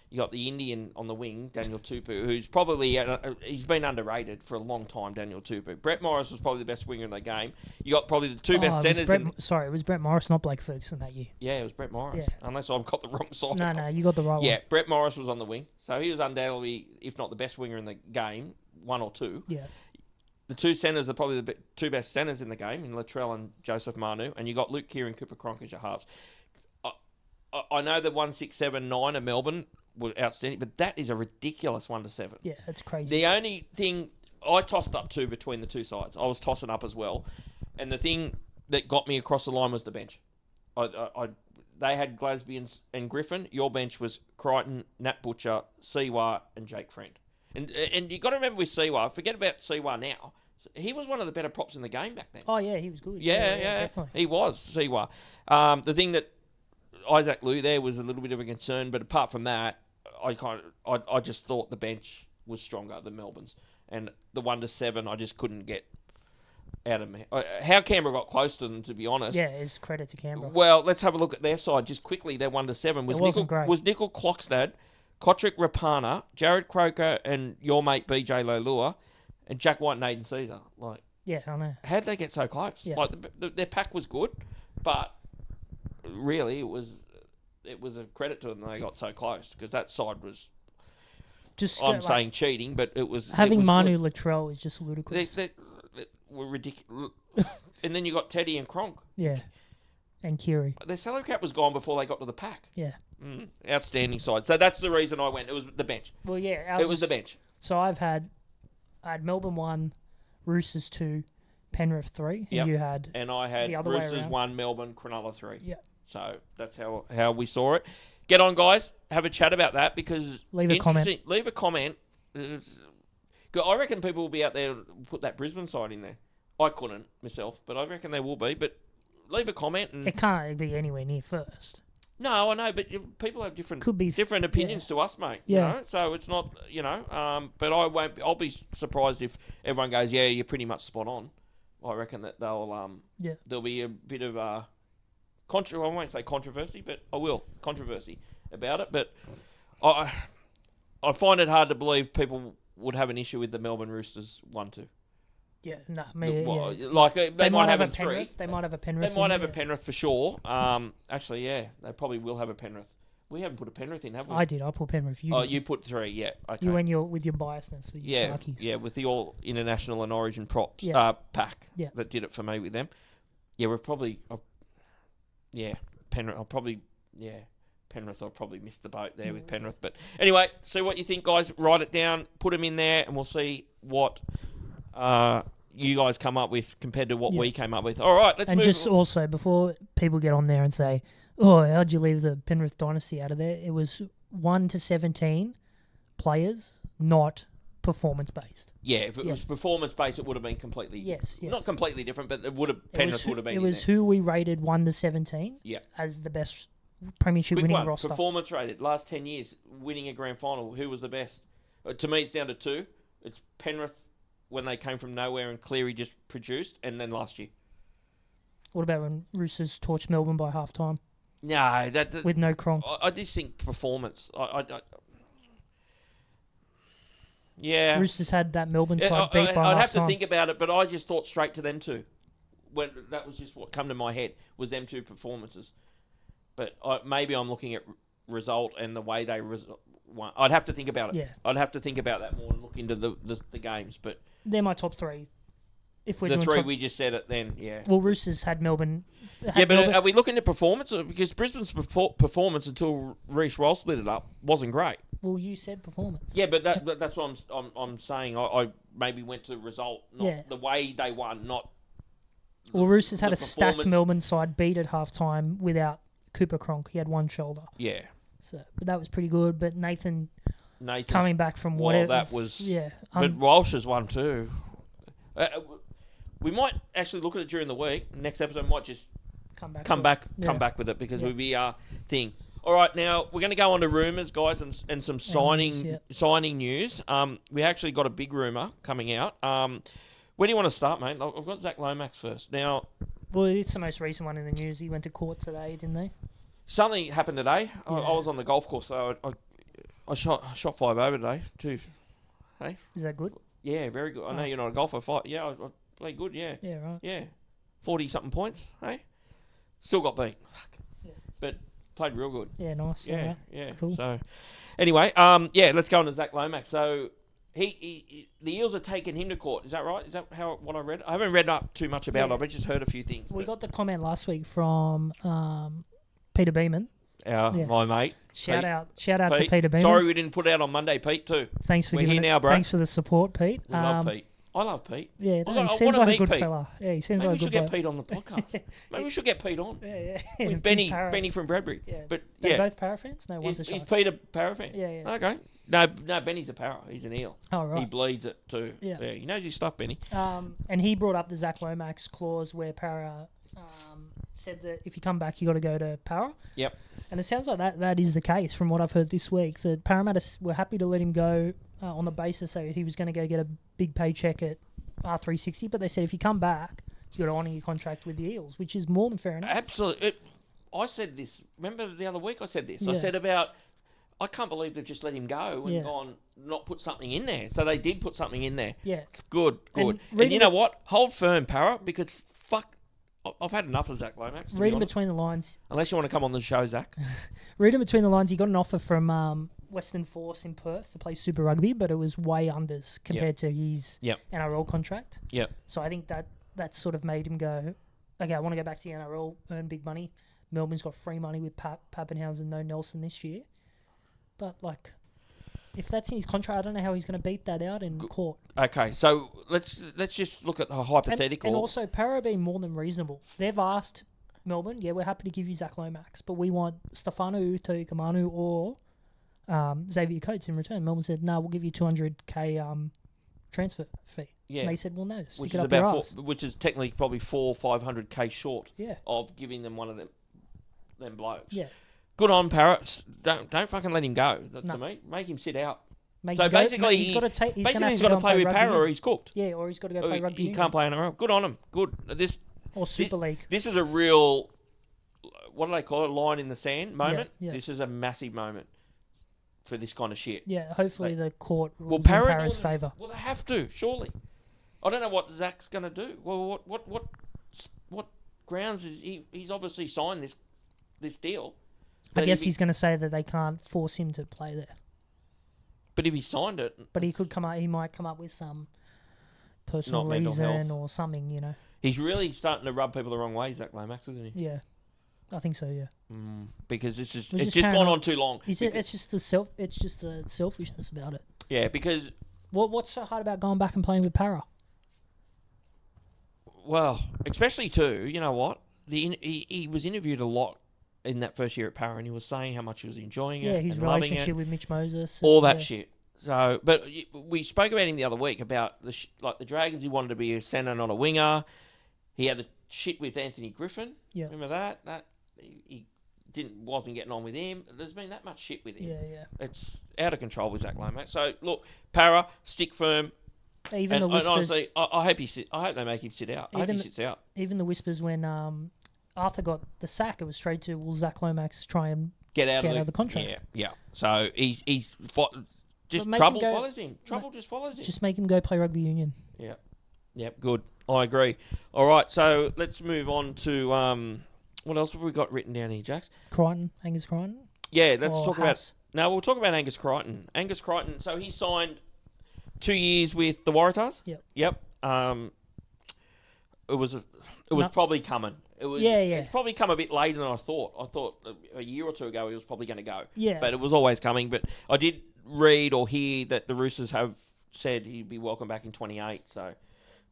You got the Indian on the wing, Daniel Tupu, who's probably, he's been underrated for a long time, Daniel Tupu. Brett Morris was probably the best winger in the game. You got probably the two best centres. It was Brett Morris, not Blake Ferguson that year. Yeah, it was Brett Morris. Yeah. Unless I've got the wrong side. No, you got the right one. Yeah, Brett Morris was on the wing. So he was undoubtedly, if not the best winger in the game, one or two. Yeah. The two centres are probably the two best centres in the game, in Latrell and Joseph Manu. And you got Luke Keir and Cooper Cronk as your halves. I know the 1, 6, 7, 9 of Melbourne were outstanding, but that is a ridiculous 1 to 7. Yeah, that's crazy. The only thing I tossed up to between the two sides, I was tossing up as well. And the thing that got me across the line was the bench. They had Glasby and Griffin. Your bench was Chricton, Nat Butcher, Siwa, and Jake Friend. And you got to remember with Siwa, forget about Siwa now. He was one of the better props in the game back then. Oh, yeah, he was good. Yeah, definitely. he was, Siwa. The thing that Isaac Liu there was a little bit of a concern, but apart from that, I just thought the bench was stronger than Melbourne's. And the 1 to 7, I just couldn't get out of me. How Canberra got close to them, to be honest. Yeah, it's credit to Canberra. Well, let's have a look at their side just quickly. Their 1 to 7 was Nickel Clockstad, Kotrick Rapana, Jared Croker, and your mate BJ Leilua, and Jack White and Aiden Caesar. Like, yeah, I know. How'd they get so close? Yeah. Like their pack was good, but really it was a credit to them that they got so close, because that side was. I'm saying cheating, but it was having Manu good. Latrell is just ludicrous. They were ridiculous. And then you got Teddy and Cronk. Yeah, and Kiri. Their salary cap was gone before they got to the pack. Yeah. Outstanding side. So that's the reason I went. It was the bench. Well, yeah. It was the bench. So I had Melbourne 1, Roosters 2, Penrith 3, and you had. And I had Roosters 1, Melbourne, Cronulla 3. Yeah. So that's how we saw it. Get on, guys. Have a chat about that, because leave a comment. Leave a comment. I reckon people will be out there and put that Brisbane side in there. I couldn't myself, but I reckon there will be. But leave a comment. And it can't be anywhere near first. No, I know, but people have different opinions to us, mate. Yeah. You know? So it's not, but I won't. I'll be surprised if everyone goes, yeah, you're pretty much spot on. I reckon that there'll be a bit of I won't say controversy, but I will controversy about it. But I find it hard to believe people would have an issue with the Melbourne Roosters 1-2. Yeah, no, like they might have a Penrith. 3. They might have a Penrith. They might have a Penrith for sure. Actually, yeah, they probably will have a Penrith. We haven't put a Penrith in, have we? I did. I put Penrith. You put 3. Yeah. Okay. You went with your biasness with your Sharkies. Yeah, with the all international and Origin props pack. Yeah. That did it for me with them. Yeah, we're probably. Penrith. Penrith. I probably missed the boat there with Penrith, but anyway, see what you think, guys. Write it down. Put them in there, and we'll see what. You guys come up with compared to what we came up with. All right, let's move. And just also, before people get on there and say, oh, how'd you leave the Penrith dynasty out of there? It was 1 to 17 players, not performance-based. Yeah, if it was performance-based, it would have been completely... Yes. Not completely different, but Penrith would have been It was who we rated 1 to 17 as the best Premiership winning roster. Performance rated, last 10 years, winning a grand final, who was the best? To me, it's down to 2. It's Penrith, when they came from nowhere and Cleary just produced, and then last year. What about when Roosters torched Melbourne by half-time? No, with no Cronk. I just think performance. Yeah. Roosters had that Melbourne side beat by half-time. I'd have to think about it, but I just thought straight to them two. When that was just what came to my head, was them two performances. But maybe I'm looking at result and the way they won. I'd have to think about it. Yeah. I'd have to think about that more and look into the games. But they're my top 3. If we're the doing 3 we just said it then, yeah. Well, Roosters had Melbourne. Are we looking at performance? Because Brisbane's performance until Reece Ross lit it up wasn't great. Well, you said performance. Yeah, but that's what I'm saying. I maybe went to result, not the way they won, not. Well, Roosters had a stacked Melbourne side beat at halftime without Cooper Cronk. He had one shoulder. Yeah. So, but that was pretty good. But Nathan Nathan's, coming back from well, whatever. that was... Yeah. But Walsh has won too. We might actually look at it during the week. Next episode might just come back with it because we'll be thing. All right, now we're going to go on to rumours, guys, and some signing news. We actually got a big rumour coming out. Where do you want to start, mate? I've got Zac Lomax first. Now, well, it's the most recent one in the news. He went to court today, didn't they? Something happened today. I was on the golf course, so I shot 5 over today too. Hey, is that good? Yeah, very good. I know you're not a golfer. I play good. Yeah. Yeah, right. Yeah, 40-something points. Hey, still got beat. Yeah. But played real good. Yeah, nice. Yeah, right. yeah. Cool. So, anyway, let's go on to Zac Lomax. So, the Eels are taking him to court. Is that right? Is that what I read? I haven't read up too much about it. I've just heard a few things. We got the comment last week from Peter Beeman. My mate. Shout out to Pete. Peter Beeman. Sorry we didn't put it out on Monday, Pete, too. Thanks for We're here now, bro. Thanks for the support, Pete. We love Pete. I love Pete. Yeah, he seems like a good fella. Yeah, he seems Maybe like a good we should get Pete on the podcast. Maybe we should get Pete on. Yeah. With Benny from Bradbury. Yeah. But they're both para fans? No, one's a Is shark. Pete a para fan? Yeah. Okay. No, Benny's a para. He's an eel. Oh, right. He bleeds it too. Yeah. He knows his stuff, Benny. And he brought up the Zac Lomax clause where para said that if you come back, you got to go to para. Yep. And it sounds like that is the case from what I've heard this week. The Parramatta were happy to let him go on the basis that he was going to go get a big paycheck at R360, but they said if you come back, you got to honour your contract with the Eels, which is more than fair enough. Absolutely. I said this. Remember the other week I said this? Yeah. I said about, I can't believe they've just let him go and gone not put something in there. So they did put something in there. Yeah. Good. And you know what? Hold firm, Para, because fuck, I've had enough of Zac Lomax. Reading between the lines. Unless you want to come on the show, Zach. Reading between the lines, he got an offer from Western Force in Perth to play Super Rugby, but it was way unders compared to his NRL contract. Yep. So I think that sort of made him go, okay, I want to go back to the NRL, earn big money. Melbourne's got free money with Pappenhausen and no Nelson this year. But, if that's in his contract, I don't know how he's going to beat that out in court. Okay, so let's just look at a hypothetical. And also, Para being more than reasonable. They've asked Melbourne, we're happy to give you Zac Lomax, but we want Stefano Utoikamanu or Xavier Coates in return. Melbourne said, no, we'll give you $200K transfer fee. Yeah. And they said, well, no, stick which it is up your ass. Which is technically probably $400-500K short Yeah. of giving them one of them blokes. Yeah. Good on Parrots. Don't fucking let him go. To me, make him sit out. So basically, he's got to take. He's got to play with Para, or he's cooked. Yeah, or he's got to go play rugby. He can't play NRL. Good on him. Good. Or Super League. This is a real, what do they call it? Line in the sand moment. Yeah. This is a massive moment for this kind of shit. Yeah. Hopefully the court rules in Para's favour. Well, they have to surely. I don't know what Zac's going to do. Well, what grounds is he's obviously signed this deal. I guess he's going to say that they can't force him to play there. But if he signed it... But he might come up with some personal reason or something, you know. He's really starting to rub people the wrong way, Zac Lomax, isn't he? Yeah. I think so, yeah. Because it's just gone on too long. It's just the selfishness about it. Yeah, because... What's so hard about going back and playing with Para? Well, especially too, you know what? He was interviewed a lot in that first year at Para, and he was saying how much he was enjoying it. Yeah, his relationship with Mitch Moses. All that shit. So, but we spoke about him the other week about the Dragons. He wanted to be a centre, not a winger. He had a shit with Anthony Griffin. Yeah. Remember that? He wasn't getting on with him. There's been that much shit with him. Yeah. It's out of control with Zac Lomax. So look, Para, stick firm. Even the whispers. And honestly, I hope they make him sit out. I hope he sits out. Even the whispers when Arthur got the sack, it was straight to, will Zac Lomax try and get out of the contract? Yeah. So he's trouble follows him. Trouble just follows him. Just make him go play rugby union. Yeah. Yep, good. I agree. All right, so let's move on to what else have we got written down here, Jax? Angus Chricton. Yeah, let's talk about. No, we'll talk about Angus Chricton. Angus Chricton. So he signed 2 years with the Waratahs. Yep. It was probably coming. It's probably come a bit later than I thought. I thought a year or two ago he was probably going to go. Yeah. But it was always coming. But I did read or hear that the Roosters have said he'd be welcome back in 28. So,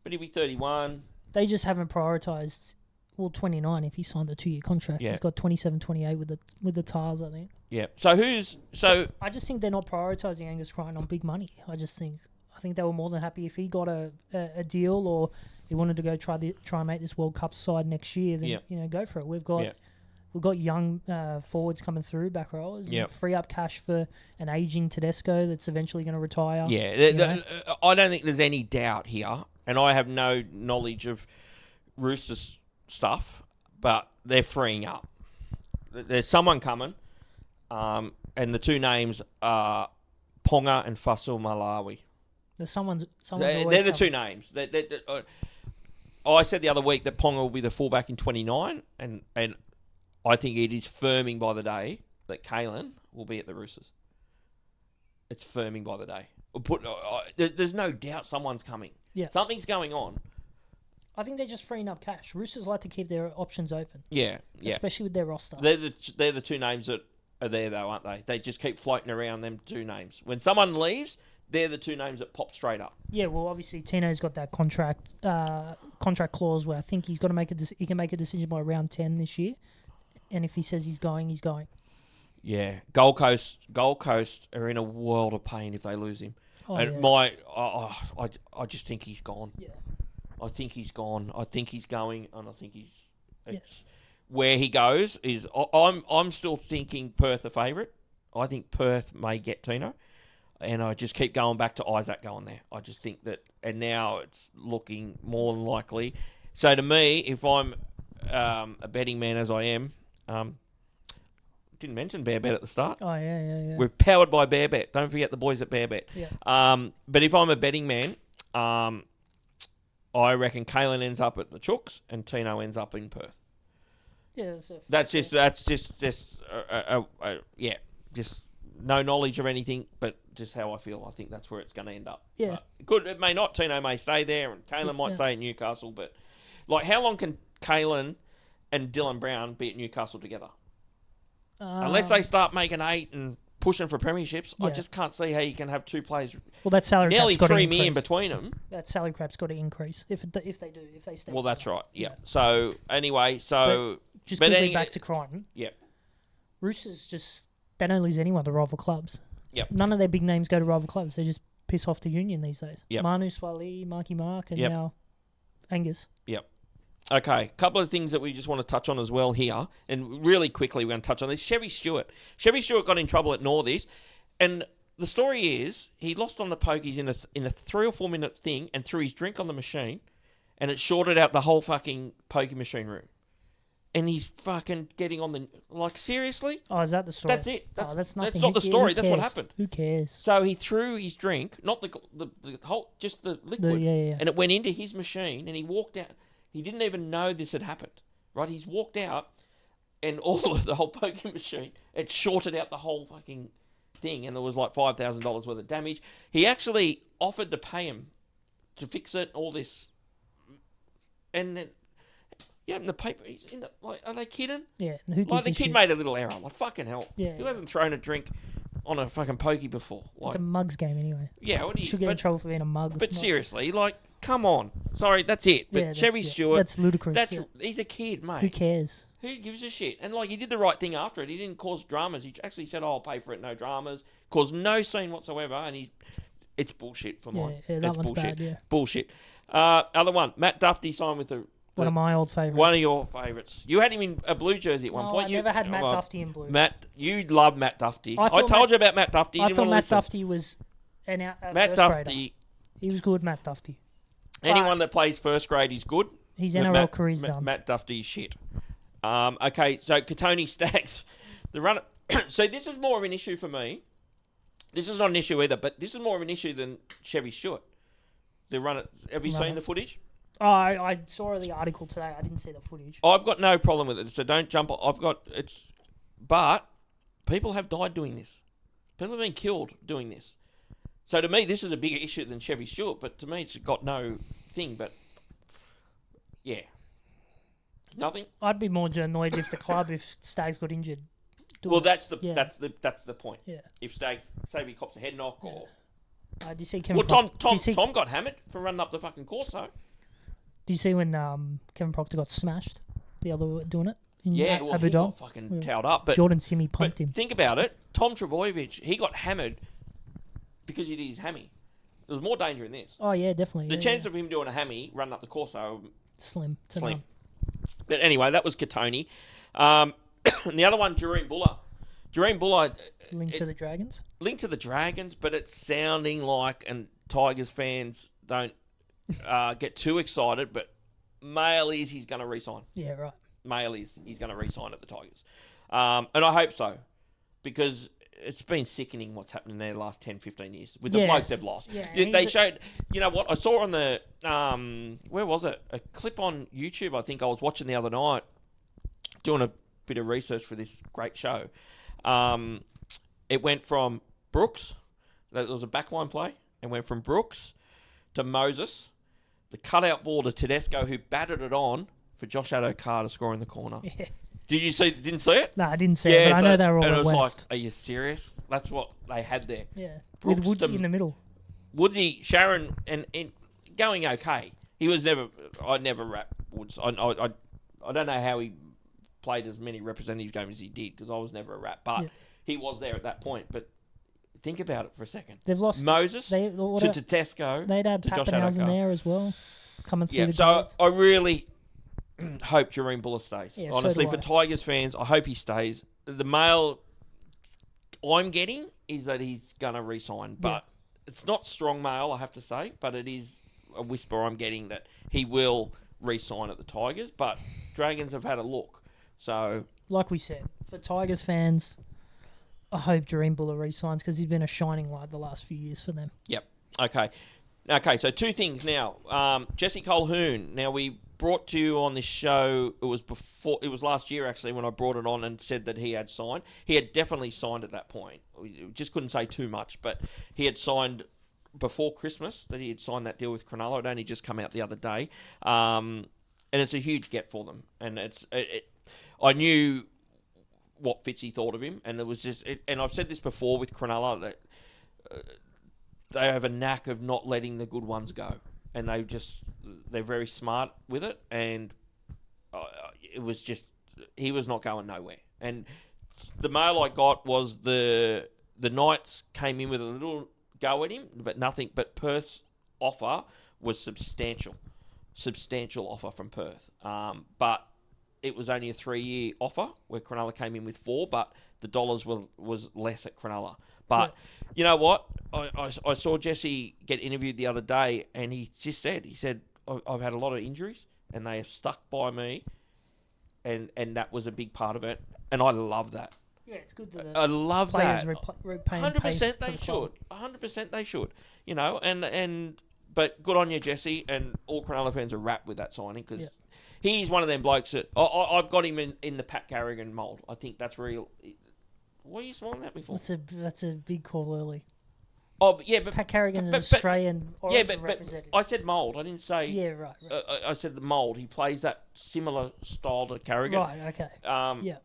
but he'll be 31. They just haven't prioritised Well, 29 if he signed a 2-year contract. Yeah. He's got 27, 28 with the Tars, I think. Yeah. So I just think they're not prioritising Angus Chricton on big money. I think they were more than happy if he got a deal, or he wanted to go try and make this World Cup side next year. Then go for it. We've got young forwards coming through, back rowers. Yeah. Free up cash for an aging Tedesco that's eventually going to retire. Yeah. I don't think there's any doubt here, and I have no knowledge of Roosters stuff, but they're freeing up. There's someone coming, and the two names are Ponga and Fasil Malawi. There's someone's They're the two names. I said the other week that Ponga will be the fullback in 29, and I think it is firming by the day that Kalen will be at the Roosters. It's firming by the day. There's no doubt someone's coming. Yeah. Something's going on. I think they're just freeing up cash. Roosters like to keep their options open. Yeah. Especially with their roster. They're the two names that are there, though, aren't they? They just keep floating around them two names. When someone leaves, they're the two names that pop straight up. Yeah, well, obviously Tino's got that contract clause where I think he's got to he can make a decision by round 10 this year, and if he says he's going, he's going. Yeah, Gold Coast are in a world of pain if they lose him. I just think he's gone. Yeah. I think he's gone. I think he's going, and I think where he goes is. I'm still thinking Perth a favourite. I think Perth may get Tino, and I just keep going back to Isaac going there. I just think that, and now it's looking more than likely. So to me, if I'm a betting man as I am, didn't mention Bear Bet at the start. Oh yeah. We're powered by Bear Bet. Don't forget the boys at Bear Bet. Yeah. But if I'm a betting man, I reckon Kalen ends up at the Chooks and Tino ends up in Perth. Yeah, that's just no knowledge of anything, but just how I feel. I think that's where it's going to end up. Yeah. It may not. Tino may stay there, and Kalen might stay at Newcastle. But how long can Kalen and Dylan Brown be at Newcastle together? Unless they start making 8 and pushing for premierships, I just can't see how you can have two players. Well, that salary nearly cap's got $3 to million between them. That salary cap's got to increase if they stay. Well, that's right. Yeah. So anyway, quickly back to Chricton. Yeah. Roosters they don't lose anyone to rival clubs. Yep. None of their big names go to rival clubs. They just piss off the Union these days. Yep. Manu Swali, Marky Mark, and now Angus. Yep. Okay, a couple of things that we just want to touch on as well here, and really quickly we're going to touch on this. Chevy Stewart got in trouble at Northies, and the story is he lost on the pokies in a 3 or 4 minute thing and threw his drink on the machine, and it shorted out the whole fucking pokey machine room. And he's fucking getting on the... Like, seriously? Oh, is that the story? That's it. That's nothing. That's not the story. That's what happened. Who cares? So he threw his drink, not the whole... Just the liquid. And it went into his machine, and he walked out. He didn't even know this had happened, right? He's walked out, and all of the whole poker machine, it shorted out the whole fucking thing, and there was like $5,000 worth of damage. He actually offered to pay him to fix it, all this. And then... Yeah, in the paper, are they kidding? Yeah, who gives like the kid shit? made a little error. Like, fucking hell. Yeah. Who hasn't thrown a drink on a fucking pokey before? Like, it's a mugs game anyway. Yeah, what you should get in trouble for being a mug. But seriously, come on. Sorry, that's it. But Chevy Stewart... That's ludicrous. He's a kid, mate. Who cares? Who gives a shit? And, he did the right thing after it. He didn't cause dramas. He actually said, I'll pay for it, no dramas. Caused no scene whatsoever, and it's bullshit for mine. Yeah, that one's bullshit. bad, yeah. Bullshit. Other one, Matt Duffy signed with the... One of my old favourites. One of your favourites. You had him in a blue jersey at one point. I never had Matt Duffy in blue. You love Matt Duffy. I told you about Matt Duffy. I thought Matt Duffy was Matt Duffy. He was good, Matt Duffy. Anyone that plays first grade is good. His NRL career's done. Matt Duffy shit. Okay, so Katoni Staggs. The runner. So this is more of an issue for me. This is not an issue either, but this is more of an issue than Chevy Stewart. The runner. Have you seen the footage? Oh, I saw the article today. I didn't see the footage. I've got no problem with it, so don't jump. But people have died doing this. People have been killed doing this. So to me, this is a bigger issue than Chevy Stewart. But to me, it's got no thing. But yeah, nothing. I'd be more annoyed if the club, if Staggs got injured. That's the point. Yeah. If Staggs, say if he cops a head knock or. Do you see Kevin? Tom got hammered for running up the fucking course though. Do you see when Kevin Proctor got smashed? the other doing it. In Yeah, well, Abu he got Dhabi. fucking towed up. But Jordan Simi pumped but him. think about it. Tom Trebojevic, he got hammered because he did his hammy. There's more danger in this. Oh yeah, definitely. The chance of him doing a hammy running up the course are slim. To slim. none. But anyway, that was Katoni. And the other one, Jareen Buller. Jareen Buller... Linked to the Dragons? Linked to the Dragons, but it's sounding like, and Tigers fans don't get too excited, but Mail is he's going to re-sign. Yeah, right. Mail is he's going to re-sign at the Tigers. And I hope so, because it's been sickening what's happened there the last 10, 15 years with the blokes they've lost. Yeah, they showed, you know what, I saw on the, where was it? A clip on YouTube, I think I was watching the other night, doing a bit of research for this great show. It went from Brooks, there was a backline play, and went from Brooks to Moses, the cutout ball to Tedesco, who batted it on for Josh Adokar to score in the corner. Yeah. Didn't see it? No, I didn't see it, but I know they were all and it was west. like, are you serious? That's what they had there. Yeah, Brooks with Woodsy in the middle. Woodsy, Sharon, and going okay. He was never... I never rap Woods. I don't know how he played as many representative games as he did, because I was never a rap, but he was there at that point. But think about it for a second. They've lost Moses to Tedesco. They'd had to Josh Pappenhausen Adokar. there as well, coming through the so guards. I really hope Jareen Buller stays. Yeah, honestly, so for do I. Tigers fans, I hope he stays. The mail I'm getting is that he's going to re-sign, but it's not strong mail, I have to say, but it is a whisper I'm getting that he will re-sign at the Tigers, but Dragons have had a look. So, like we said, for Tigers fans, I hope Jareen Buller re-signs because he's been a shining light the last few years for them. yep. Okay, so two things now. Jesse Colquhoun. Now, we brought to you on this show, it was last year actually when I brought it on and said that he had signed. He had definitely signed at that point. We just couldn't say too much, but he had signed before Christmas, that he had signed that deal with Cronulla. It only just come out the other day. And it's a huge get for them. And I knew what Fitzy thought of him, and it was just... and I've said this before with Cronulla, that they have a knack of not letting the good ones go. And they're very smart with it, and it was just... he was not going nowhere. And the mail I got was the Knights came in with a little go at him, but nothing. But Perth's offer was substantial offer from Perth. But it was only a 3-year offer where Cronulla came in with 4, but the dollars was less at Cronulla. But you know what? I saw Jesse get interviewed the other day, and he said, I've had a lot of injuries, and they have stuck by me, and that was a big part of it, and I love that. Yeah, it's good that I love players that. repaying 100% they should. 100% they should. You know, but good on you, Jesse, and all Cronulla fans are wrapped with that signing, because he's one of them blokes that I've got him in the Pat Carrigan mould. I think that's real. What are you smiling at me for? That's a big call early. Oh, but yeah, but Pat Carrigan's an Australian origin representative. I said mould. I didn't say. Yeah, right. I said the mould. He plays that similar style to Carrigan. Right. Okay. Yeah.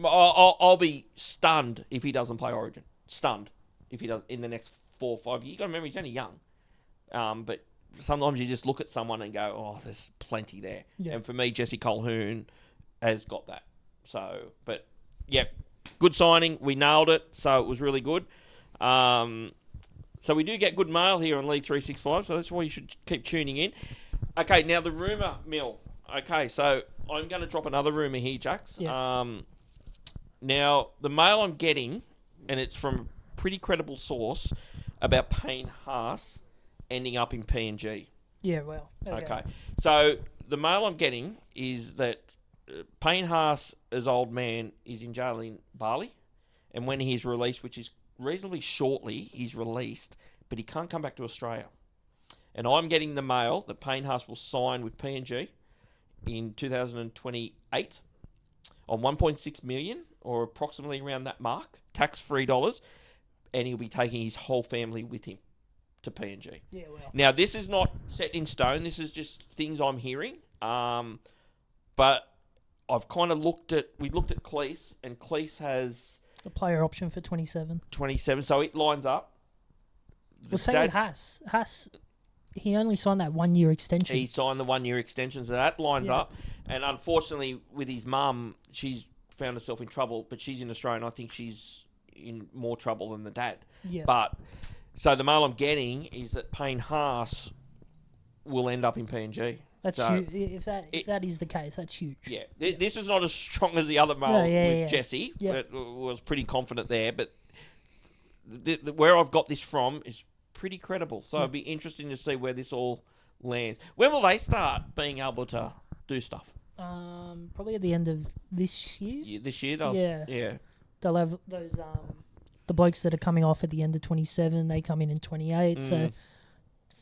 I'll be stunned if he doesn't play Origin. Stunned if he does in the next 4 or 5 years. You got to remember he's only young. But sometimes you just look at someone and go, "Oh, there's plenty there." Yeah. And for me, Jesse Colquhoun has got that. So, but yeah, good signing. We nailed it. So it was really good. So we do get good mail here on League 365. So that's why you should keep tuning in. Okay, now the rumour mill. Okay, so I'm going to drop another rumour here, Jax. Yeah. Now, the mail I'm getting, and it's from a pretty credible source, about Payne Haas ending up in PNG. Yeah, well. Okay. So the mail I'm getting is that Payne Haas, as old man, is in jail in Bali, and when he's released, which is reasonably shortly, he's released, but he can't come back to Australia. And I'm getting the mail that Payne Haas will sign with PNG in 2028 on 1.6 million, or approximately around that mark, tax-free dollars, and he'll be taking his whole family with him to PNG. Yeah, well. Now, this is not set in stone. This is just things I'm hearing. But I've kind of looked at Cleese, and Cleese has A player option for 27. 27, so it lines up. Well, same with Haas. Haas he only signed that 1 year extension. He signed the 1 year extension, so that lines up. And unfortunately, with his mum, she's found herself in trouble, but she's in Australia, and I think she's in more trouble than the dad. Yeah. But so the mail I'm getting is that Payne Haas will end up in PNG. That's so huge. If that is the case, that's huge. Yeah, this is not as strong as the other mail with Jesse. Yeah. But was pretty confident there, but where I've got this from is pretty credible. So it'd be interesting to see where this all lands. When will they start being able to do stuff? Probably at the end of this year. This year, yeah. They'll have those the blokes that are coming off at the end of 27. They come in 28, so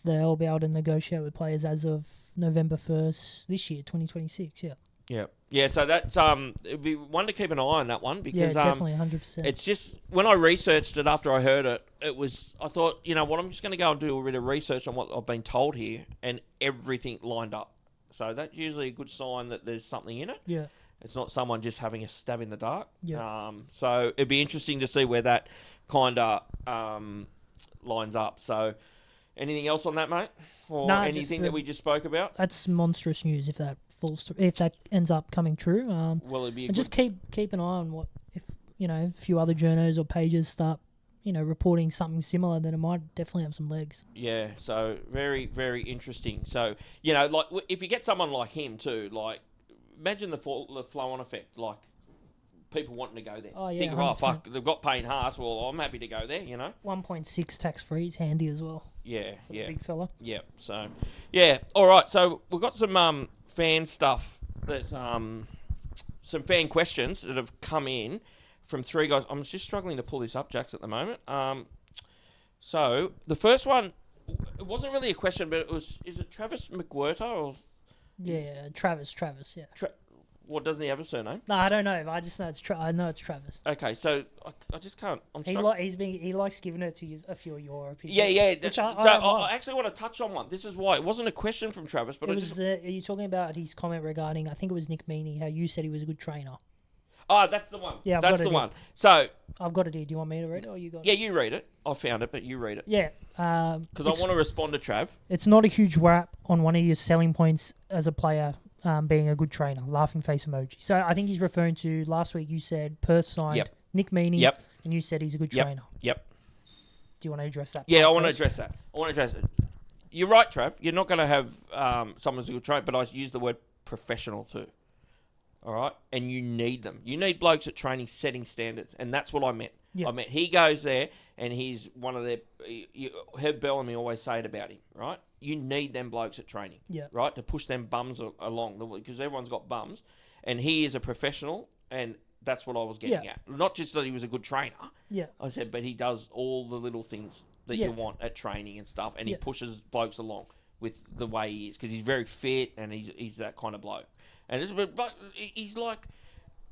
they'll be able to negotiate with players as of November 1st this year, 2026. Yeah. So that's it'd be one to keep an eye on that one because definitely 100%. It's just when I researched it after I heard it, I thought, you know what, I'm just going to go and do a bit of research on what I've been told here, and everything lined up. So that's usually a good sign that there's something in it. Yeah. It's not someone just having a stab in the dark. Yeah. So it'd be interesting to see where that kind of lines up. So anything else on that, mate? Or anything that we just spoke about? That's monstrous news if that if that ends up coming true. Well, it'd be just keep an eye on what if a few other journos or pages start reporting something similar, then it might definitely have some legs. Yeah, so very, very interesting. So, like if you get someone like him too, like imagine the flow-on effect, like people wanting to go there. Oh, yeah, think, 100%. Fuck, they've got Payne Haas, well, I'm happy to go there, 1.6 tax-free is handy as well. Yeah. Big fella. Yeah, so, yeah, all right, so we've got some fan stuff, that's some fan questions that have come in from three guys. I'm just struggling to pull this up, Jax, at the moment. So the first one, it wasn't really a question, but is it Travis McWhirter or? Yeah, Travis. Yeah. What, doesn't he have a surname? No, I don't know. I just know I know it's Travis. Okay, so I just can't. He likes giving it to a few of your people. Yeah. Which I actually want to touch on one. This is why it wasn't a question from Travis, but are you talking about his comment regarding? I think it was Nick Meaney. How you said he was a good trainer. Oh, that's the one. Yeah, that's the one. So I've got it here. Do you want me to read it or you got it? Yeah, you read it. I found it, but you read it. Yeah. Because I want to respond to Trav. It's not a huge rap on one of your selling points as a player, being a good trainer. Laughing face emoji. So I think he's referring to last week. You said Perth signed Nick Meaney, and you said he's a good trainer. Yep. Do you want to address that? Yeah, I want to address that. You're right, Trav. You're not going to have someone who's a good trainer, but I use the word professional too. All right, and you need them. You need blokes at training setting standards, and that's what I meant. Yep. I meant he goes there, and he's one of their. Herb Bellamy always say it about him, right? You need them blokes at training, right, to push them bums along, because everyone's got bums, and he is a professional, and that's what I was getting at. Not just that he was a good trainer. Yeah, I said, but he does all the little things that you want at training and stuff, and he pushes blokes along with the way he is, because he's very fit, and he's that kind of bloke. And but he's like,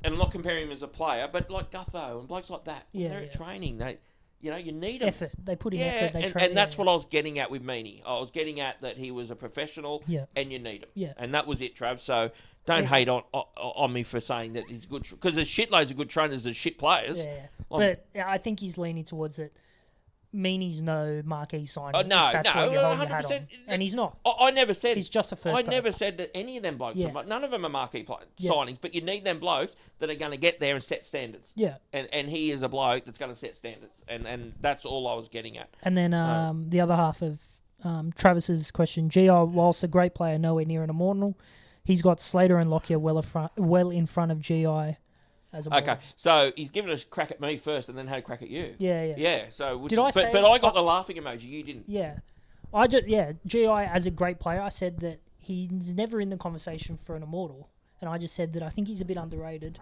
and I'm not comparing him as a player, but like Gutho and blokes like that. They're at training. They, you need them. Effort. They put in effort. They train. And that's what I was getting at with Meaney. I was getting at that he was a professional, and you need him. Yeah. And that was it, Trav. So don't hate on me for saying that he's good, because there's shitloads of good trainers, there's shit players. Yeah. But I think he's leaning towards it. Meaney's no marquee signing. No, that's what you're holding your hat 100%. on. And he's not. I never said he's just a first. I never said that any of them blokes. None of them are marquee signings, but you need them blokes that are going to get there and set standards. Yeah. And he is a bloke that's going to set standards, and that's all I was getting at. And then the other half of Travis's question: GI, whilst a great player, nowhere near an immortal, he's got Slater and Lockyer well in front of GI. Okay, so he's given a crack at me first, and then had a crack at you. Yeah. So, but I got the laughing emoji. You didn't. Yeah, GI as a great player. I said that he's never in the conversation for an immortal, and I just said that I think he's a bit underrated.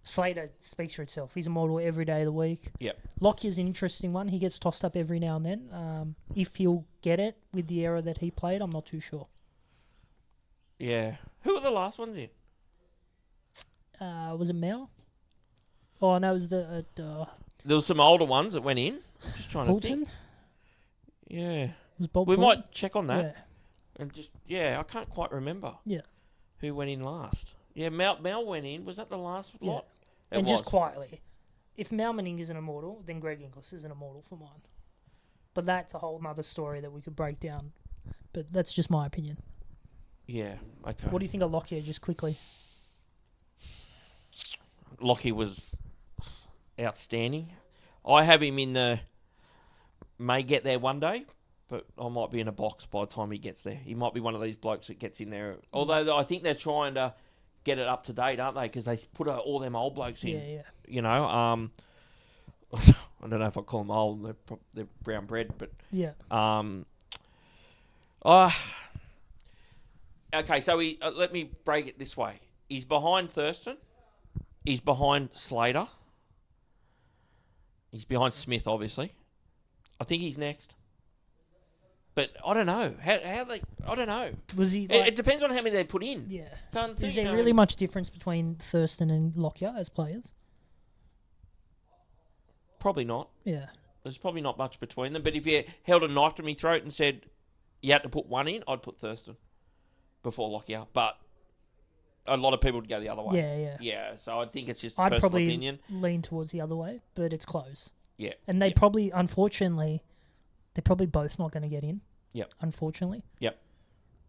Slater speaks for itself. He's immortal every day of the week. Yep. Lockyer's an interesting one. He gets tossed up every now and then. If he'll get it with the era that he played, I'm not too sure. Yeah. Who were the last ones in? Was it Mel? Oh no, it was the. There was some older ones that went in. I'm just trying Fulton? to think. Yeah. Was Bob we Fulton? might check on that. And I can't quite remember. Yeah. Who went in last? Yeah, Mel went in. Was that the last lot? And just quietly, if Mal Manning is an immortal, then Greg Inglis is an immortal for mine. But that's a whole nother story that we could break down. But that's just my opinion. Yeah, okay. What do you think of Lockyer, just quickly? Lockie was outstanding. I have him in the may get there one day, but I might be in a box by the time he gets there. He might be one of these blokes that gets in there. Although I think they're trying to get it up to date, aren't they? Because they put all them old blokes in. Yeah. You know, I don't know if I call them old. They're brown bread, but Yeah. Okay, so let me break it this way. He's behind Thurston. He's behind Slater. He's behind Smith, obviously. I think he's next. But I don't know. How they... I don't know. Was he? It depends on how many they put in. Yeah. So Is there really much difference between Thurston and Lockyer as players? Probably not. Yeah. There's probably not much between them. But if you held a knife to me throat and said you had to put one in, I'd put Thurston before Lockyer. But a lot of people would go the other way. Yeah. Yeah, so I think it's just I'd personal probably opinion. lean towards the other way, but it's close. Yeah. And they probably, unfortunately, they're probably both not going to get in. Yep. Unfortunately. Yep.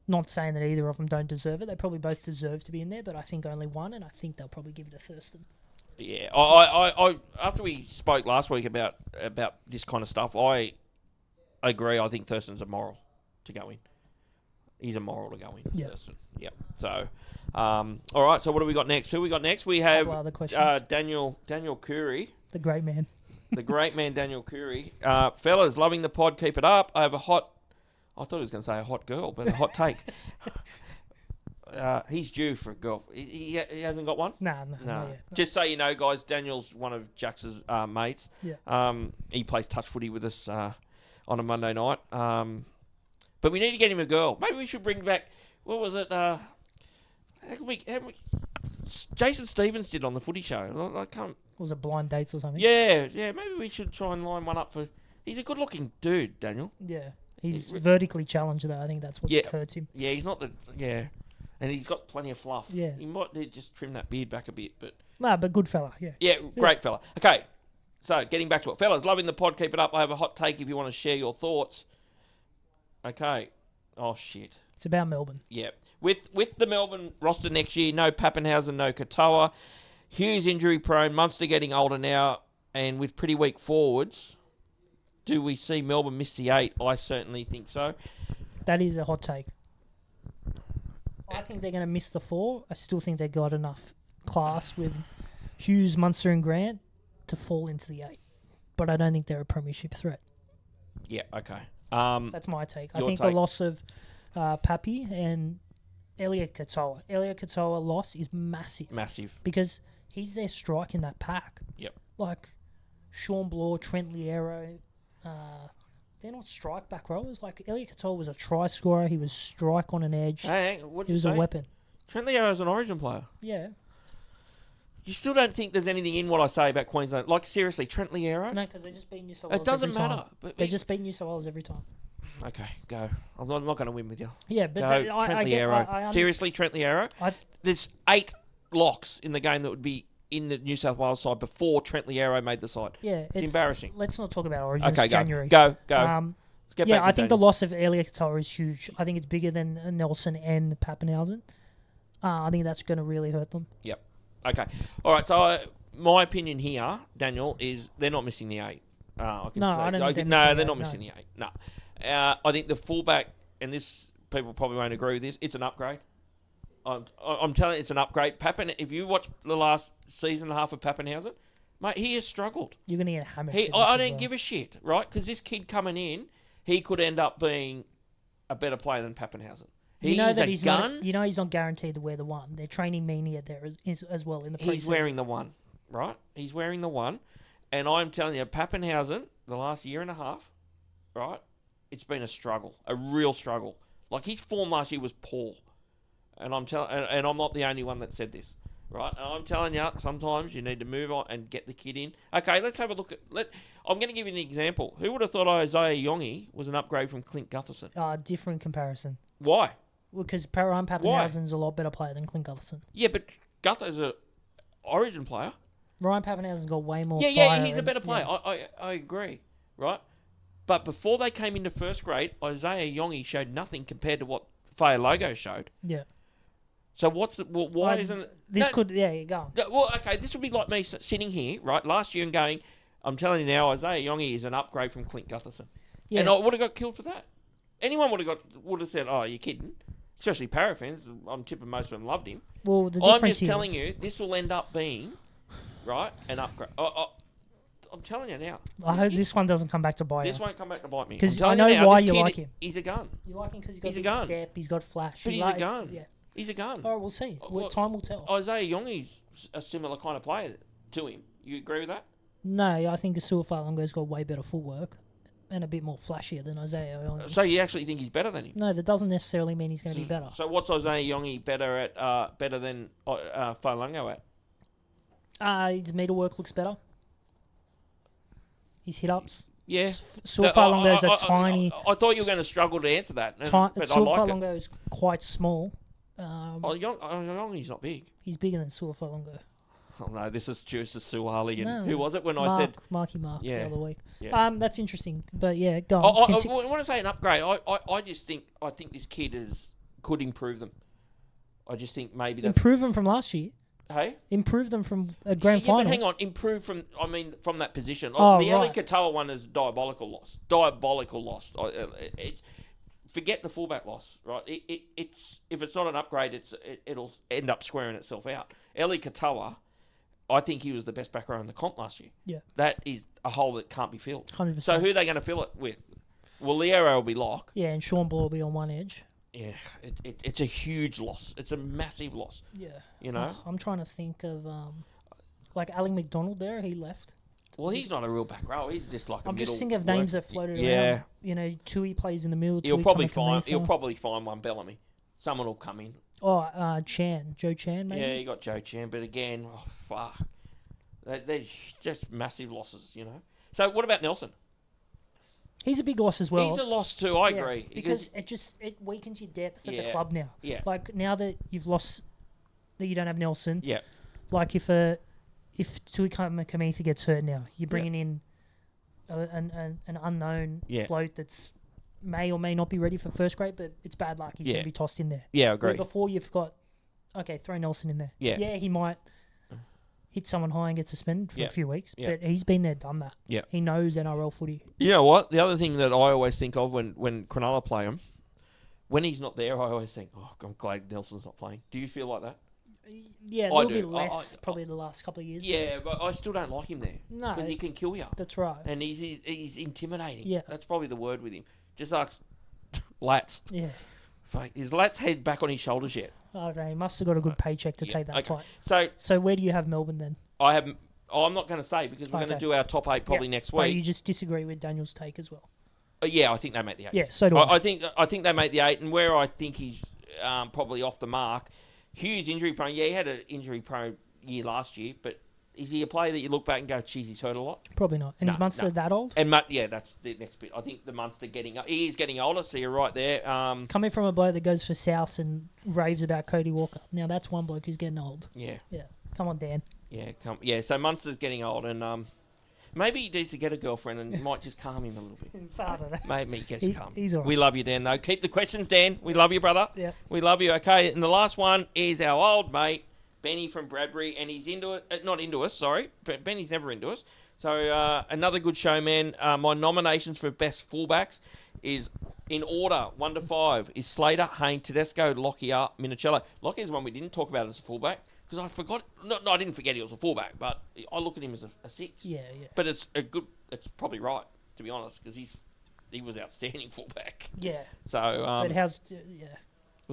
Not saying that either of them don't deserve it. They probably both deserve to be in there, but I think only one, and I think they'll probably give it to Thurston. Yeah. I after we spoke last week about this kind of stuff, I agree. I think Thurston's a moral to go in. He's a moral to go in. Yeah. Thurston. Yep. So, all right. So what do we got next? Who we got next? We have other questions. Daniel Curry. The great man. The great man, Daniel Curry. Fellas, loving the pod. Keep it up. I have I thought he was going to say a hot girl, but a hot take. He's due for a girl. He hasn't got one? No. Just so you know, guys, Daniel's one of Jax's mates. Yeah. He plays touch footy with us on a Monday night. But we need to get him a girl. Maybe we should bring back, what was it? Jason Stevens did on the footy show. I can't... Was it blind dates or something? Yeah. Maybe we should try and line one up for... He's a good-looking dude, Daniel. Yeah. He's vertically challenged, though. I think that's what hurts him. Yeah, he's not the... Yeah. And he's got plenty of fluff. Yeah. He might need to just trim that beard back a bit, but... Nah, but good fella, yeah. Yeah, great fella. Okay, so getting back to it. Fellas, loving the pod. Keep it up. I have a hot take if you want to share your thoughts. Okay. Oh, shit. It's about Melbourne. Yeah. With the Melbourne roster next year, no Pappenhausen, no Katoa. Hughes injury prone. Munster getting older now. And with pretty weak forwards, do we see Melbourne miss the 8? I certainly think so. That is a hot take. I think they're going to miss the 4. I still think they've got enough class with Hughes, Munster and Grant to fall into the 8. But I don't think they're a premiership threat. Yeah, okay. That's my take. I think the loss of Pappy and Elliot Katoa. Elliot Katoa loss is massive. Massive. Because he's their strike in that pack. Yep. Like Sean Bloor, Trent Liero, they're not strike back rowers. Like Elliot Katoa was a try scorer. He was strike on an edge. Hey, what he was a weapon. Trent Liero is an Origin player. Yeah. You still don't think there's anything in what I say about Queensland? Like, seriously, Trent Liero? No, because they just beat New South Wales It doesn't every matter. time. But They just beat New South Wales every time. Okay, go. I'm not going to win with you. Yeah, but Go, Trent Liero. Seriously, Trent Liero? There's 8 locks in the game that would be in the New South Wales side before Trent Liero made the side. Yeah, it's embarrassing. Let's not talk about Origins. Okay, January. Go. Yeah, I think the loss of Elliot Katoa is huge. I think it's bigger than Nelson and Pappenhausen. I think that's going to really hurt them. Yep. Okay. All right, so my opinion here, Daniel, is they're not missing the 8. I don't think they're not missing the 8. No. I think the fullback, and this people probably won't agree with this, it's an upgrade. I'm telling you, it's an upgrade. If you watch the last season and a half of Pappenhausen, mate, he has struggled. You're going to get hammered. I don't give a shit, right? Because this kid coming in, he could end up being a better player than Pappenhausen. He's not guaranteed to wear the 1. They're training Meany there as well in the preseason. He's wearing the 1, right? He's wearing the 1. And I'm telling you, Pappenhausen, the last year and a half, right, it's been a struggle, a real struggle. Like, his form last year was poor. And I'm not the only one that said this, right? And I'm telling you, sometimes you need to move on and get the kid in. Okay, let's have a look at... I'm going to give you an example. Who would have thought Isaiah Yongi was an upgrade from Clint Gutherson? Different comparison. Why? Because Ryan Pappenhausen's a lot better player than Clint Gutherson. Yeah, but Guther's an Origin player. Ryan Pappenhausen's got way more fire. Yeah, he's a better player. Yeah. I agree, right? But before they came into first grade, Isaiah Yonge showed nothing compared to what Logo showed. Yeah. So why isn't it... This could... Yeah, you go. Well, okay, this would be like me sitting here, right, last year and going, I'm telling you now, Isaiah Yonge is an upgrade from Clint Gutherson. Yeah. And I would have got killed for that. Anyone would have said, oh, you're kidding. Especially Para fans. I'm tipping most of them loved him. Well, the difference I'm just telling you, this will end up being, right, an upgrade. I'm telling you now. I hope this one doesn't come back to bite you. This won't come back to bite me. Because I know why you like him. He's a gun. You like him because he's got a big step, he's got flash. But he's a gun. Yeah. He's a gun. Oh, we'll see. Time will tell. Isaiah Yonge's a similar kind of player to him. You agree with that? No, I think Su'Fa'alongo's got way better footwork and a bit more flashier than Isaiah Yonge. So you actually think he's better than him? No, that doesn't necessarily mean he's going to be better. So what's Isaiah Yonge better than Fa'alongo at? His meter work looks better. His hit-ups. Yeah. Su'Fa'alongo's a tiny... I thought you were going to struggle to answer that. But Su'Fa'alongo's quite small. Yonge's not big. He's bigger than Su'Fa'alongo. Oh no, this is Su'Ali. No. Who was it when I said... Marky Mark the other week. Yeah. That's interesting. But yeah, go on. I want to say an upgrade. I just think this kid could improve them. I just think maybe that's... Improve them from last year? Hey? Improve them from a grand final? But hang on. Improve from that position. The right. Eli Katoa one is diabolical loss. Forget the fullback loss, right? It's if it's not an upgrade, it'll end up squaring itself out. Eli Katoa, I think he was the best back row in the comp last year. Yeah. That is a hole that can't be filled. 100%. So who are they going to fill it with? Well, Liero will be lock. Yeah, and Sean Bloor will be on one edge. Yeah, it's a huge loss. It's a massive loss. Yeah. You know? I'm trying to think of, like, Ali McDonald there, he left. Well, he's not a real back row. He's just like a I'm middle... just thinking of names that floated around. You know, Tui plays in the middle. He'll probably find one Bellamy. Someone will come in. Oh, Joe Chan, maybe? Yeah, you got Joe Chan. But again, fuck. They're just massive losses, you know? So what about Nelson? He's a big loss as well. He's a loss too, I agree. Because it weakens your depth at the club now. Yeah. Like, now that you've lost... That you don't have Nelson. Yeah. Like, if Tui Kamitha gets hurt now, you're bringing in an unknown bloke that's may or may not be ready for first grade, but it's bad luck. He's going to be tossed in there. Yeah, I agree. Where before you've got, throw Nelson in there. Yeah. Yeah, he might hit someone high and get suspended for a few weeks, but he's been there, done that. Yeah. He knows NRL footy. You know what? The other thing that I always think of when Cronulla play him, when he's not there, I always think, I'm glad Nelson's not playing. Do you feel like that? Yeah, a little bit less probably the last couple of years. Yeah, but I still don't like him there. No. Because he can kill you. That's right. And he's intimidating. Yeah. That's probably the word with him. Just ask Lats. Yeah. Fuck, is Lats' head back on his shoulders yet? I don't know. He must have got a good paycheck to take that fight. So where do you have Melbourne then? I'm not going to say because we're going to do our top 8 probably next week. But you just disagree with Daniel's take as well? Yeah, I think they make the 8. Yeah, so do I. I think they make the 8, and where I think he's probably off the mark, Hughes injury prone. Yeah, he had an injury prone year last year, but is he a player that you look back and go, geez, he's hurt a lot? Probably not. And is Munster that old? And that's the next bit. I think the Munster he is getting older, so you're right there. Coming from a bloke that goes for South and raves about Cody Walker. Now that's one bloke who's getting old. Yeah. Yeah. Come on, Dan. Yeah, so Munster's getting old, and maybe he needs to get a girlfriend and might just calm him a little bit. Maybe he gets calm. He's all right. We love you, Dan, though. Keep the questions, Dan. We love you, brother. Yeah. We love you. Okay, and the last one is our old mate, Benny from Bradbury, and he's into it. Not into us, sorry. But Benny's never into us. So another good show, man. My nominations for best fullbacks is in order 1 to 5 is Slater, Hayne, Tedesco, Lockyer, Minicello. Lockyer's one we didn't talk about as a fullback because I forgot. No, I didn't forget he was a fullback, but I look at him as a 6. Yeah. But it's a good. It's probably right to be honest because he was outstanding fullback. Yeah. So. But how's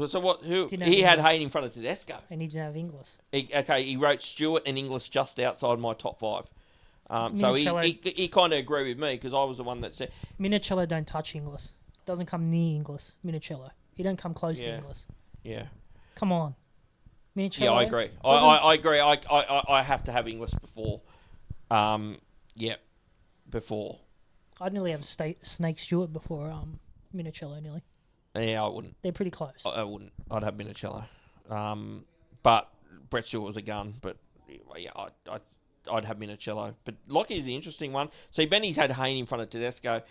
So what? He had Hayne in front of Tedesco, and he didn't have Inglis. He wrote Stewart and Inglis just outside my top 5. So he kind of agreed with me because I was the one that said Minicello don't touch Inglis. Doesn't come near Inglis. Minicello. He don't come close to Inglis. Yeah. Come on. Minicello. Yeah, I agree. I agree. I have to have Inglis before. Before. I'd nearly have Snake Stewart before Minicello nearly. Yeah, I wouldn't. They're pretty close. I wouldn't. I'd have Minicello. But Brett Stewart was a gun. But yeah, I'd have Minicello. But Lockie's the interesting one. See, Benny's had Hayne in front of Tedesco.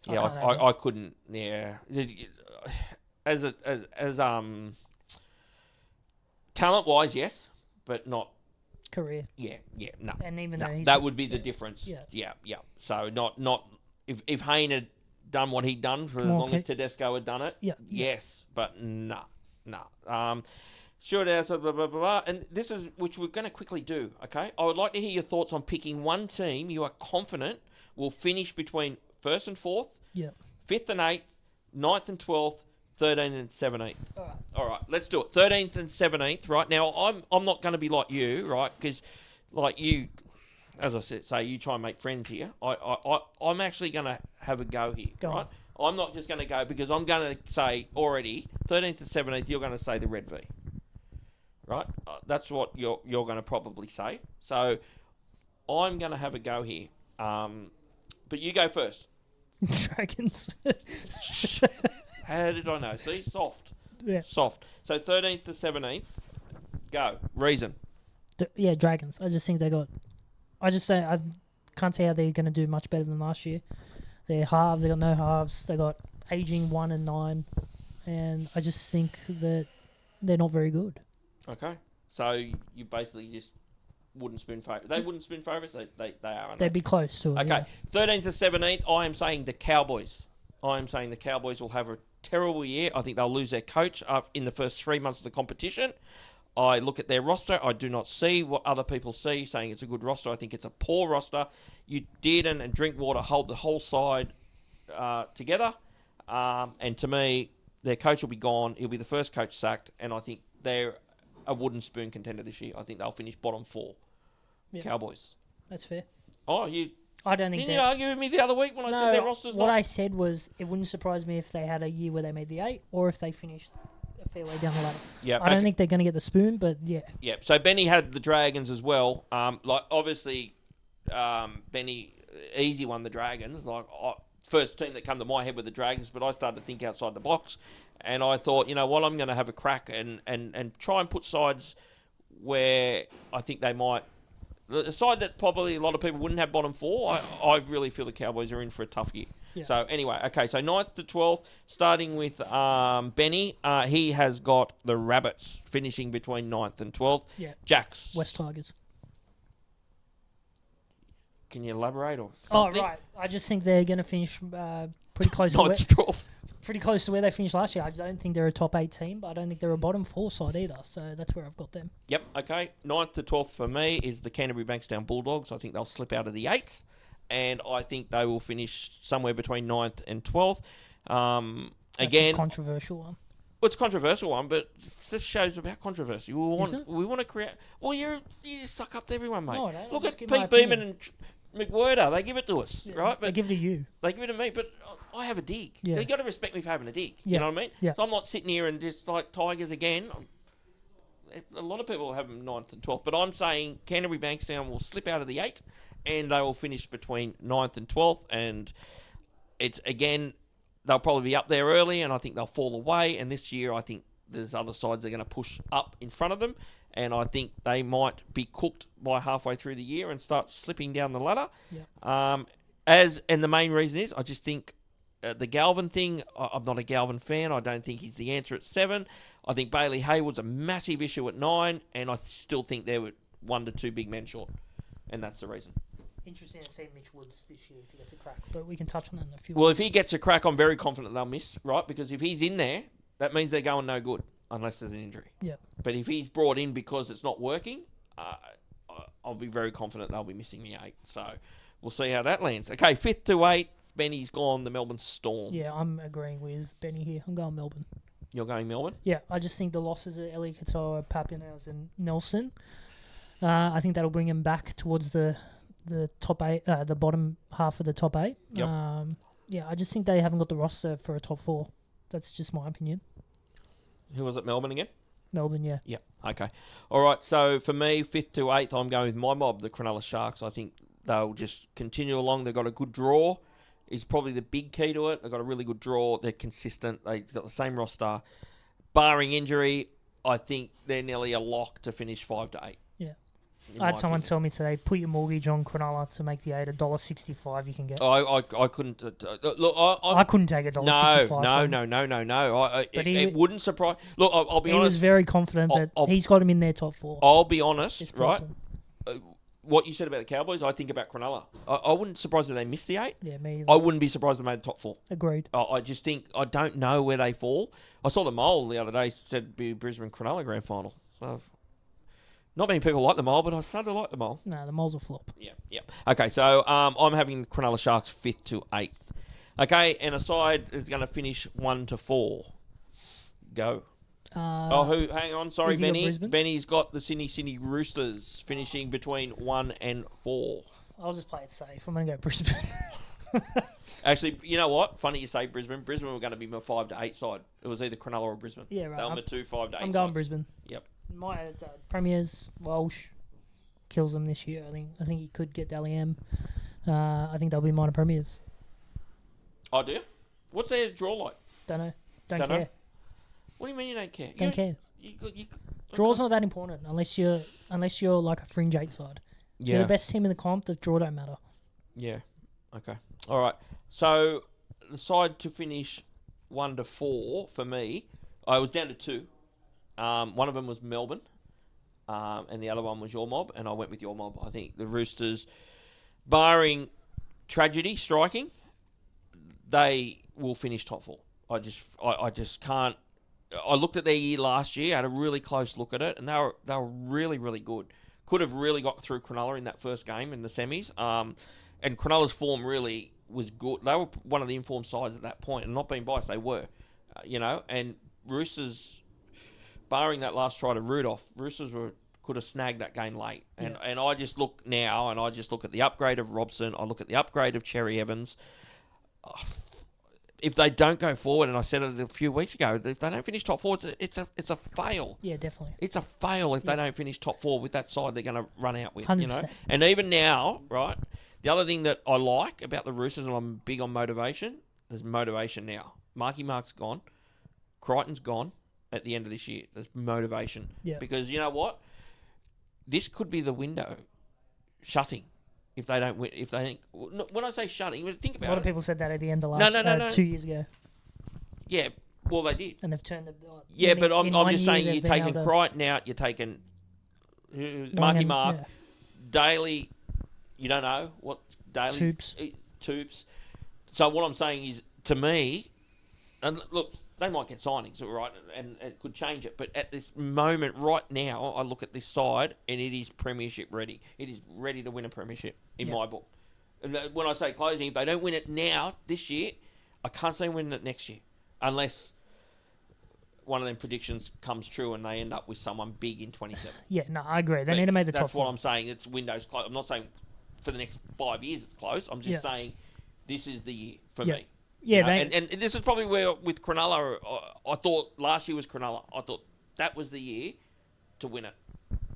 Yeah, I couldn't. Yeah, as talent wise, yes, but not career. Yeah, no. And even No, though he's that would be the difference. Yeah. Yeah. So not if Hayne had done what he'd done for as long as Tedesco had done it. Yeah. Yes, but no. Sure, blah, blah, blah, blah. And this is which we're going to quickly do. Okay, I would like to hear your thoughts on picking one team you are confident will finish between first and fourth, fifth and eighth, 9th and 12th, 13th and 17th. All right, let's do it. 13th and 17th. Right now, I'm not going to be like you, right? Because like you, as I said, say you try and make friends here. I'm actually going to have a go here, right? I'm not just going to go because I'm going to say already 13th and 17th. You're going to say the Red V, right? That's what you're going to probably say. So I'm going to have a go here. But you go first. Dragons. How did I know? See, soft. Yeah. Soft. So 13th to 17th. Go. Reason. Dragons. I just think they got. I can't see how they're going to do much better than last year. They're halves. They got no halves. They got aging 1 and 9, and I just think that they're not very good. Okay. So you basically just wouldn't spin favourites. They wouldn't spin favourites. They are. Aren't They'd be close to it. Okay. 13th to 17th. I am saying the Cowboys. I am saying the Cowboys will have a terrible year. I think they'll lose their coach in the first 3 months of the competition. I look at their roster. I do not see what other people see, saying it's a good roster. I think it's a poor roster. You Dearden and Drinkwater hold the whole side together. And to me, their coach will be gone. He'll be the first coach sacked. And I think they're a wooden spoon contender this year. I think they'll finish bottom 4. Yep. Cowboys. That's fair. Oh, I don't think didn't you argue with me the other week when I said their roster's what I said was it wouldn't surprise me if they had a year where they made the 8 or if they finished a fair way down the ladder. Yeah, I don't think they're going to get the spoon, but yeah. Yeah, so Benny had the Dragons as well. Obviously, Benny easy won the Dragons. First team that come to my head were the Dragons, but I started to think outside the box. And I thought, you know what, I'm going to have a crack and try and put sides where I think they might. The side that probably a lot of people wouldn't have bottom 4, I really feel the Cowboys are in for a tough year. Yeah. So anyway, okay, so 9th to 12th, starting with Benny, he has got the Rabbits finishing between 9th and 12th. Yeah. Jacks. West Tigers. Can you elaborate or something? Oh, right. I just think they're going to finish pretty close to 9th to 12th. Pretty close to where they finished last year. I don't think they're a top 8 team, but I don't think they're a bottom 4 side either. So that's where I've got them. Yep, okay. 9th to 12th for me is the Canterbury Bankstown Bulldogs. I think they'll slip out of the 8. And I think they will finish somewhere between 9th and 12th. Again, a controversial one. Well, it's a controversial one, but this show's about controversy. We want to create... Well, you just suck up to everyone, mate. No, I don't. Look at Pete Beeman and McWhirter. They give it to us, right? But they give it to you. They give it to me, but I have a dig. Yeah. You've got to respect me for having a dig. Yeah. You know what I mean? Yeah. So I'm not sitting here and just like Tigers again. A lot of people have them 9th and 12th, but I'm saying Canterbury Bankstown will slip out of the 8 and they will finish between 9th and 12th. And it's, again, they'll probably be up there early and I think they'll fall away. And this year I think there's other sides that are going to push up in front of them. And I think they might be cooked by halfway through the year and start slipping down the ladder. Yeah. And the main reason is I just think the Galvin thing, I'm not a Galvin fan. I don't think he's the answer at 7. I think Bailey Hayward's a massive issue at 9, and I still think they're 1 to 2 big men short. And that's the reason. Interesting to see Mitch Woods this year if he gets a crack, but we can touch on that in a few Well, minutes. if he gets a crack, I'm very confident they'll miss, right? Because if he's in there, that means they're going no good. Unless there's an injury. Yeah. But if he's brought in because it's not working, I'll be very confident they'll be missing the 8. So we'll see how that lands. Okay, 5th to 8th, Benny's gone, the Melbourne Storm. Yeah, I'm agreeing with Benny here. I'm going Melbourne. You're going Melbourne? Yeah, I just think the losses of Ellie Katoa, Papinhouse and Nelson, I think that'll bring him back towards the top 8, the bottom half of the top 8. Yep. I just think they haven't got the roster for a top 4. That's just my opinion. Who was it, Melbourne again? Melbourne, yeah. Yeah, okay. All right, so for me, 5th to 8th, I'm going with my mob, the Cronulla Sharks. I think they'll just continue along. They've got a good draw. Is probably the big key to it. They've got a really good draw. They're consistent. They've got the same roster. Barring injury, I think they're nearly a lock to finish 5 to 8. Yeah. I had someone tell me today, put your mortgage on Cronulla to make the $8.65 you can get. I couldn't look. I couldn't take $1.65. No. It wouldn't surprise. Look, I'll be honest. He was very confident that he's got him in their top 4. I'll be honest, right? What you said about the Cowboys, I think about Cronulla. I wouldn't surprise if they missed the 8. Yeah, me either. I wouldn't be surprised if they made the top 4. Agreed. I just think I don't know where they fall. I saw the Mole the other day said be Brisbane Cronulla grand final. So. Not many people like the Mole, but I started to like the Mole. No, the Mole's a flop. Yeah. Okay, so I'm having Cronulla Sharks 5th to 8th. Okay, and a side is going to finish 1 to 4. Go. Hang on, sorry, Benny. Benny's got the Sydney Roosters finishing between 1 and 4. I'll just play it safe. I'm going to go Brisbane. Actually, you know what? Funny you say Brisbane. Brisbane were going to be my 5 to 8 side. It was either Cronulla or Brisbane. Yeah, right. They were my 2 5 to 8 I'm going sides. Brisbane. Yep. My Premiers, Walsh kills them this year. I think he could get Dally M. I think they'll be minor Premiers. Oh, do you? What's their draw like? Don't know. Don't care. What do you mean you don't care? Don't care. You Draw's not that important unless you're like a fringe 8 side. Yeah. You're the best team in the comp. The draw don't matter. Yeah. Okay. All right. So the side to finish 1 to 4 for me, I was down to 2. One of them was Melbourne, and the other one was your mob, and I went with your mob. I think the Roosters, barring tragedy striking, they will finish top 4. I just can't. I looked at their year last year, had a really close look at it, and they were really, really good. Could have really got through Cronulla in that first game in the semis. And Cronulla's form really was good. They were one of the informed sides at that point, and not being biased, they were. And Roosters, barring that last try to Rudolph, Roosters could have snagged that game late. And I just look now, and I just look at the upgrade of Robson. I look at the upgrade of Cherry Evans. If they don't go forward, and I said it a few weeks ago, if they don't finish top 4, it's a fail. Yeah, definitely. It's a fail if they don't finish top 4 with that side they're going to run out with. 100%. And even now, right, the other thing that I like about the Roosters, and I'm big on motivation, there's motivation now. Mark's gone. Chricton's gone at the end of this year. There's motivation. Yeah. Because you know what? This could be the window shutting if they don't win. If they think, when I say shutting, think about it. A lot of people said that at the end of last 2 years ago. Yeah, well, they did. And they've turned the... but I'm just saying you're taking Chricton out, you're taking Mark, yeah. Daly, you don't know what Daly's... Toops. So what I'm saying is, to me, and look, they might get signings, right, and it could change it, but at this moment right now, I look at this side, and it is Premiership ready. It is ready to win a Premiership, in my book. And when I say closing, if they don't win it now, this year, I can't see them winning it next year, unless one of them predictions comes true and they end up with someone big in 27. Yeah, no, I agree. They need to make the top 4. That's what I'm saying. It's windows close. I'm not saying for the next 5 years it's close. I'm just saying this is the year for me. Yeah, and this is probably where with Cronulla, I thought last year was Cronulla. I thought that was the year to win it,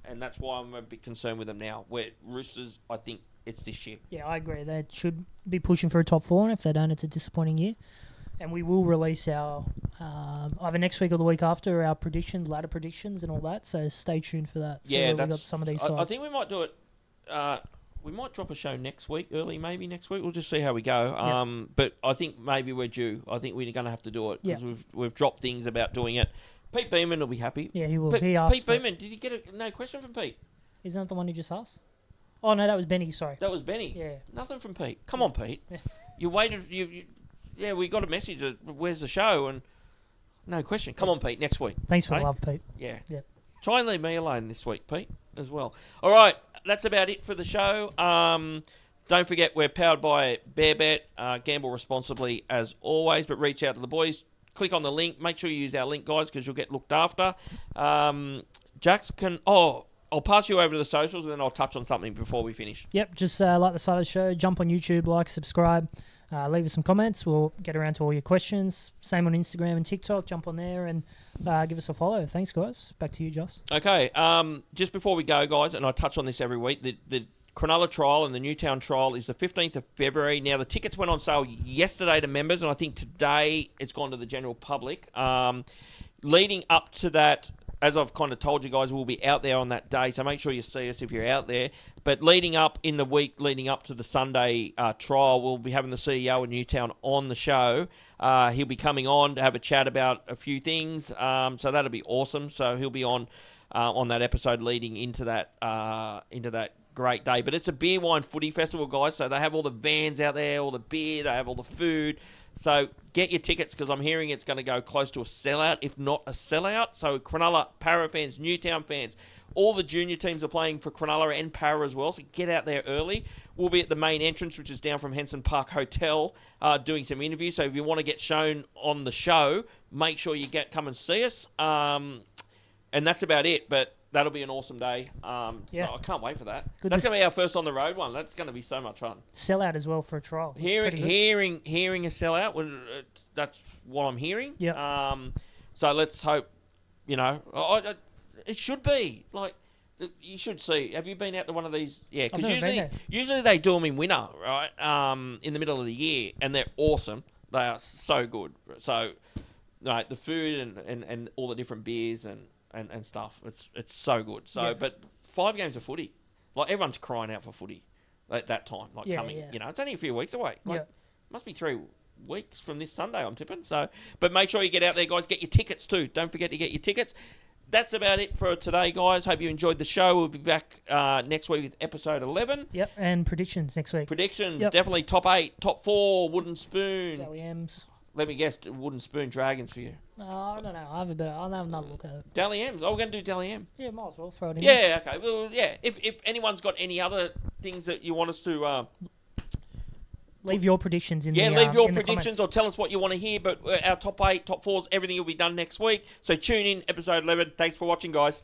and that's why I'm a bit concerned with them now. Where Roosters, I think it's this year. Yeah, I agree. They should be pushing for a top 4, and if they don't, it's a disappointing year. And we will release our either next week or the week after our predictions, ladder predictions, and all that. So stay tuned for that. Yeah, we got some of these sides. I think we might do it. We might drop a show next week, early maybe next week. We'll just see how we go. But I think maybe we're due. I think we're going to have to do it because we've dropped things about doing it. Pete Beeman will be happy. Yeah, he will. He asked. Pete Beeman, did you get no question from Pete? Isn't that the one you just asked? Oh no, that was Benny. Sorry. That was Benny. Yeah. Nothing from Pete. Come on, Pete. You waited. Yeah, we got a message. Where's the show? And no question. Come on, Pete. Next week. Thanks for the love, Pete. Yeah. Yeah. Try and leave me alone this week, Pete, as well. All right, that's about it for the show. Don't forget, we're powered by BearBet. Gamble responsibly as always, but reach out to the boys. Click on the link. Make sure you use our link, guys, because you'll get looked after. Jax I'll pass you over to the socials, and then I'll touch on something before we finish. Yep, just like the side of the show, jump on YouTube, like, subscribe, leave us some comments. We'll get around to all your questions. Same on Instagram and TikTok. Jump on there and give us a follow. Thanks, guys. Back to you, Joss. Okay, just before we go, guys, and I touch on this every week, the Cronulla trial and the Newtown trial is the 15th of February. Now, the tickets went on sale yesterday to members, and I think today it's gone to the general public. Leading up to that as I've kind of told you guys, we'll be out there on that day, so make sure you see us if you're out there. But leading up in the week, leading up to the Sunday trial, we'll be having the CEO of Newtown on the show. He'll be coming on to have a chat about a few things, so that'll be awesome. So he'll be on that episode leading into that great day. But it's a beer, wine, footy festival, guys, so they have all the vans out there, all the beer, they have all the food. So get your tickets, because I'm hearing it's going to go close to a sellout, if not a sellout. So Cronulla, Para fans, Newtown fans, all the junior teams are playing for Cronulla and Para as well, so get out there early. We'll be at the main entrance, which is down from Henson Park Hotel, doing some interviews. So if you want to get shown on the show, make sure you come and see us. And that's about it, but that'll be an awesome day. So I can't wait for that. That's going to be our first on the road one. That's going to be so much fun. Sellout as well for a trial. Hearing a sellout, that's what I'm hearing. Yeah. So let's hope, it should be. Like, you should see. Have you been out to one of these? Yeah, because usually they do them in winter, right? In the middle of the year, and they're awesome. They are so good. So, the food and all the different beers and stuff. It's so good. So, but 5 games of footy, like everyone's crying out for footy at that time. Like coming, it's only a few weeks away. Like, must be 3 weeks from this Sunday, I'm tipping. So, but make sure you get out there, guys. Get your tickets too. Don't forget to get your tickets. That's about it for today, guys. Hope you enjoyed the show. We'll be back next week with episode 11. Yep, and predictions next week. Definitely top 8, top 4, Wooden Spoon. Dally M's. Let me guess, Wooden Spoon Dragons for you. I don't know. I'll have another look at it. Dally M's. Oh, we're going to do Dally M. Yeah, might as well throw it in. Yeah, okay. Well, yeah. If anyone's got any other things that you want us to... leave your predictions in the leave your in predictions or tell us what you want to hear. But our top 8, top 4s, everything will be done next week. So tune in, episode 11. Thanks for watching, guys.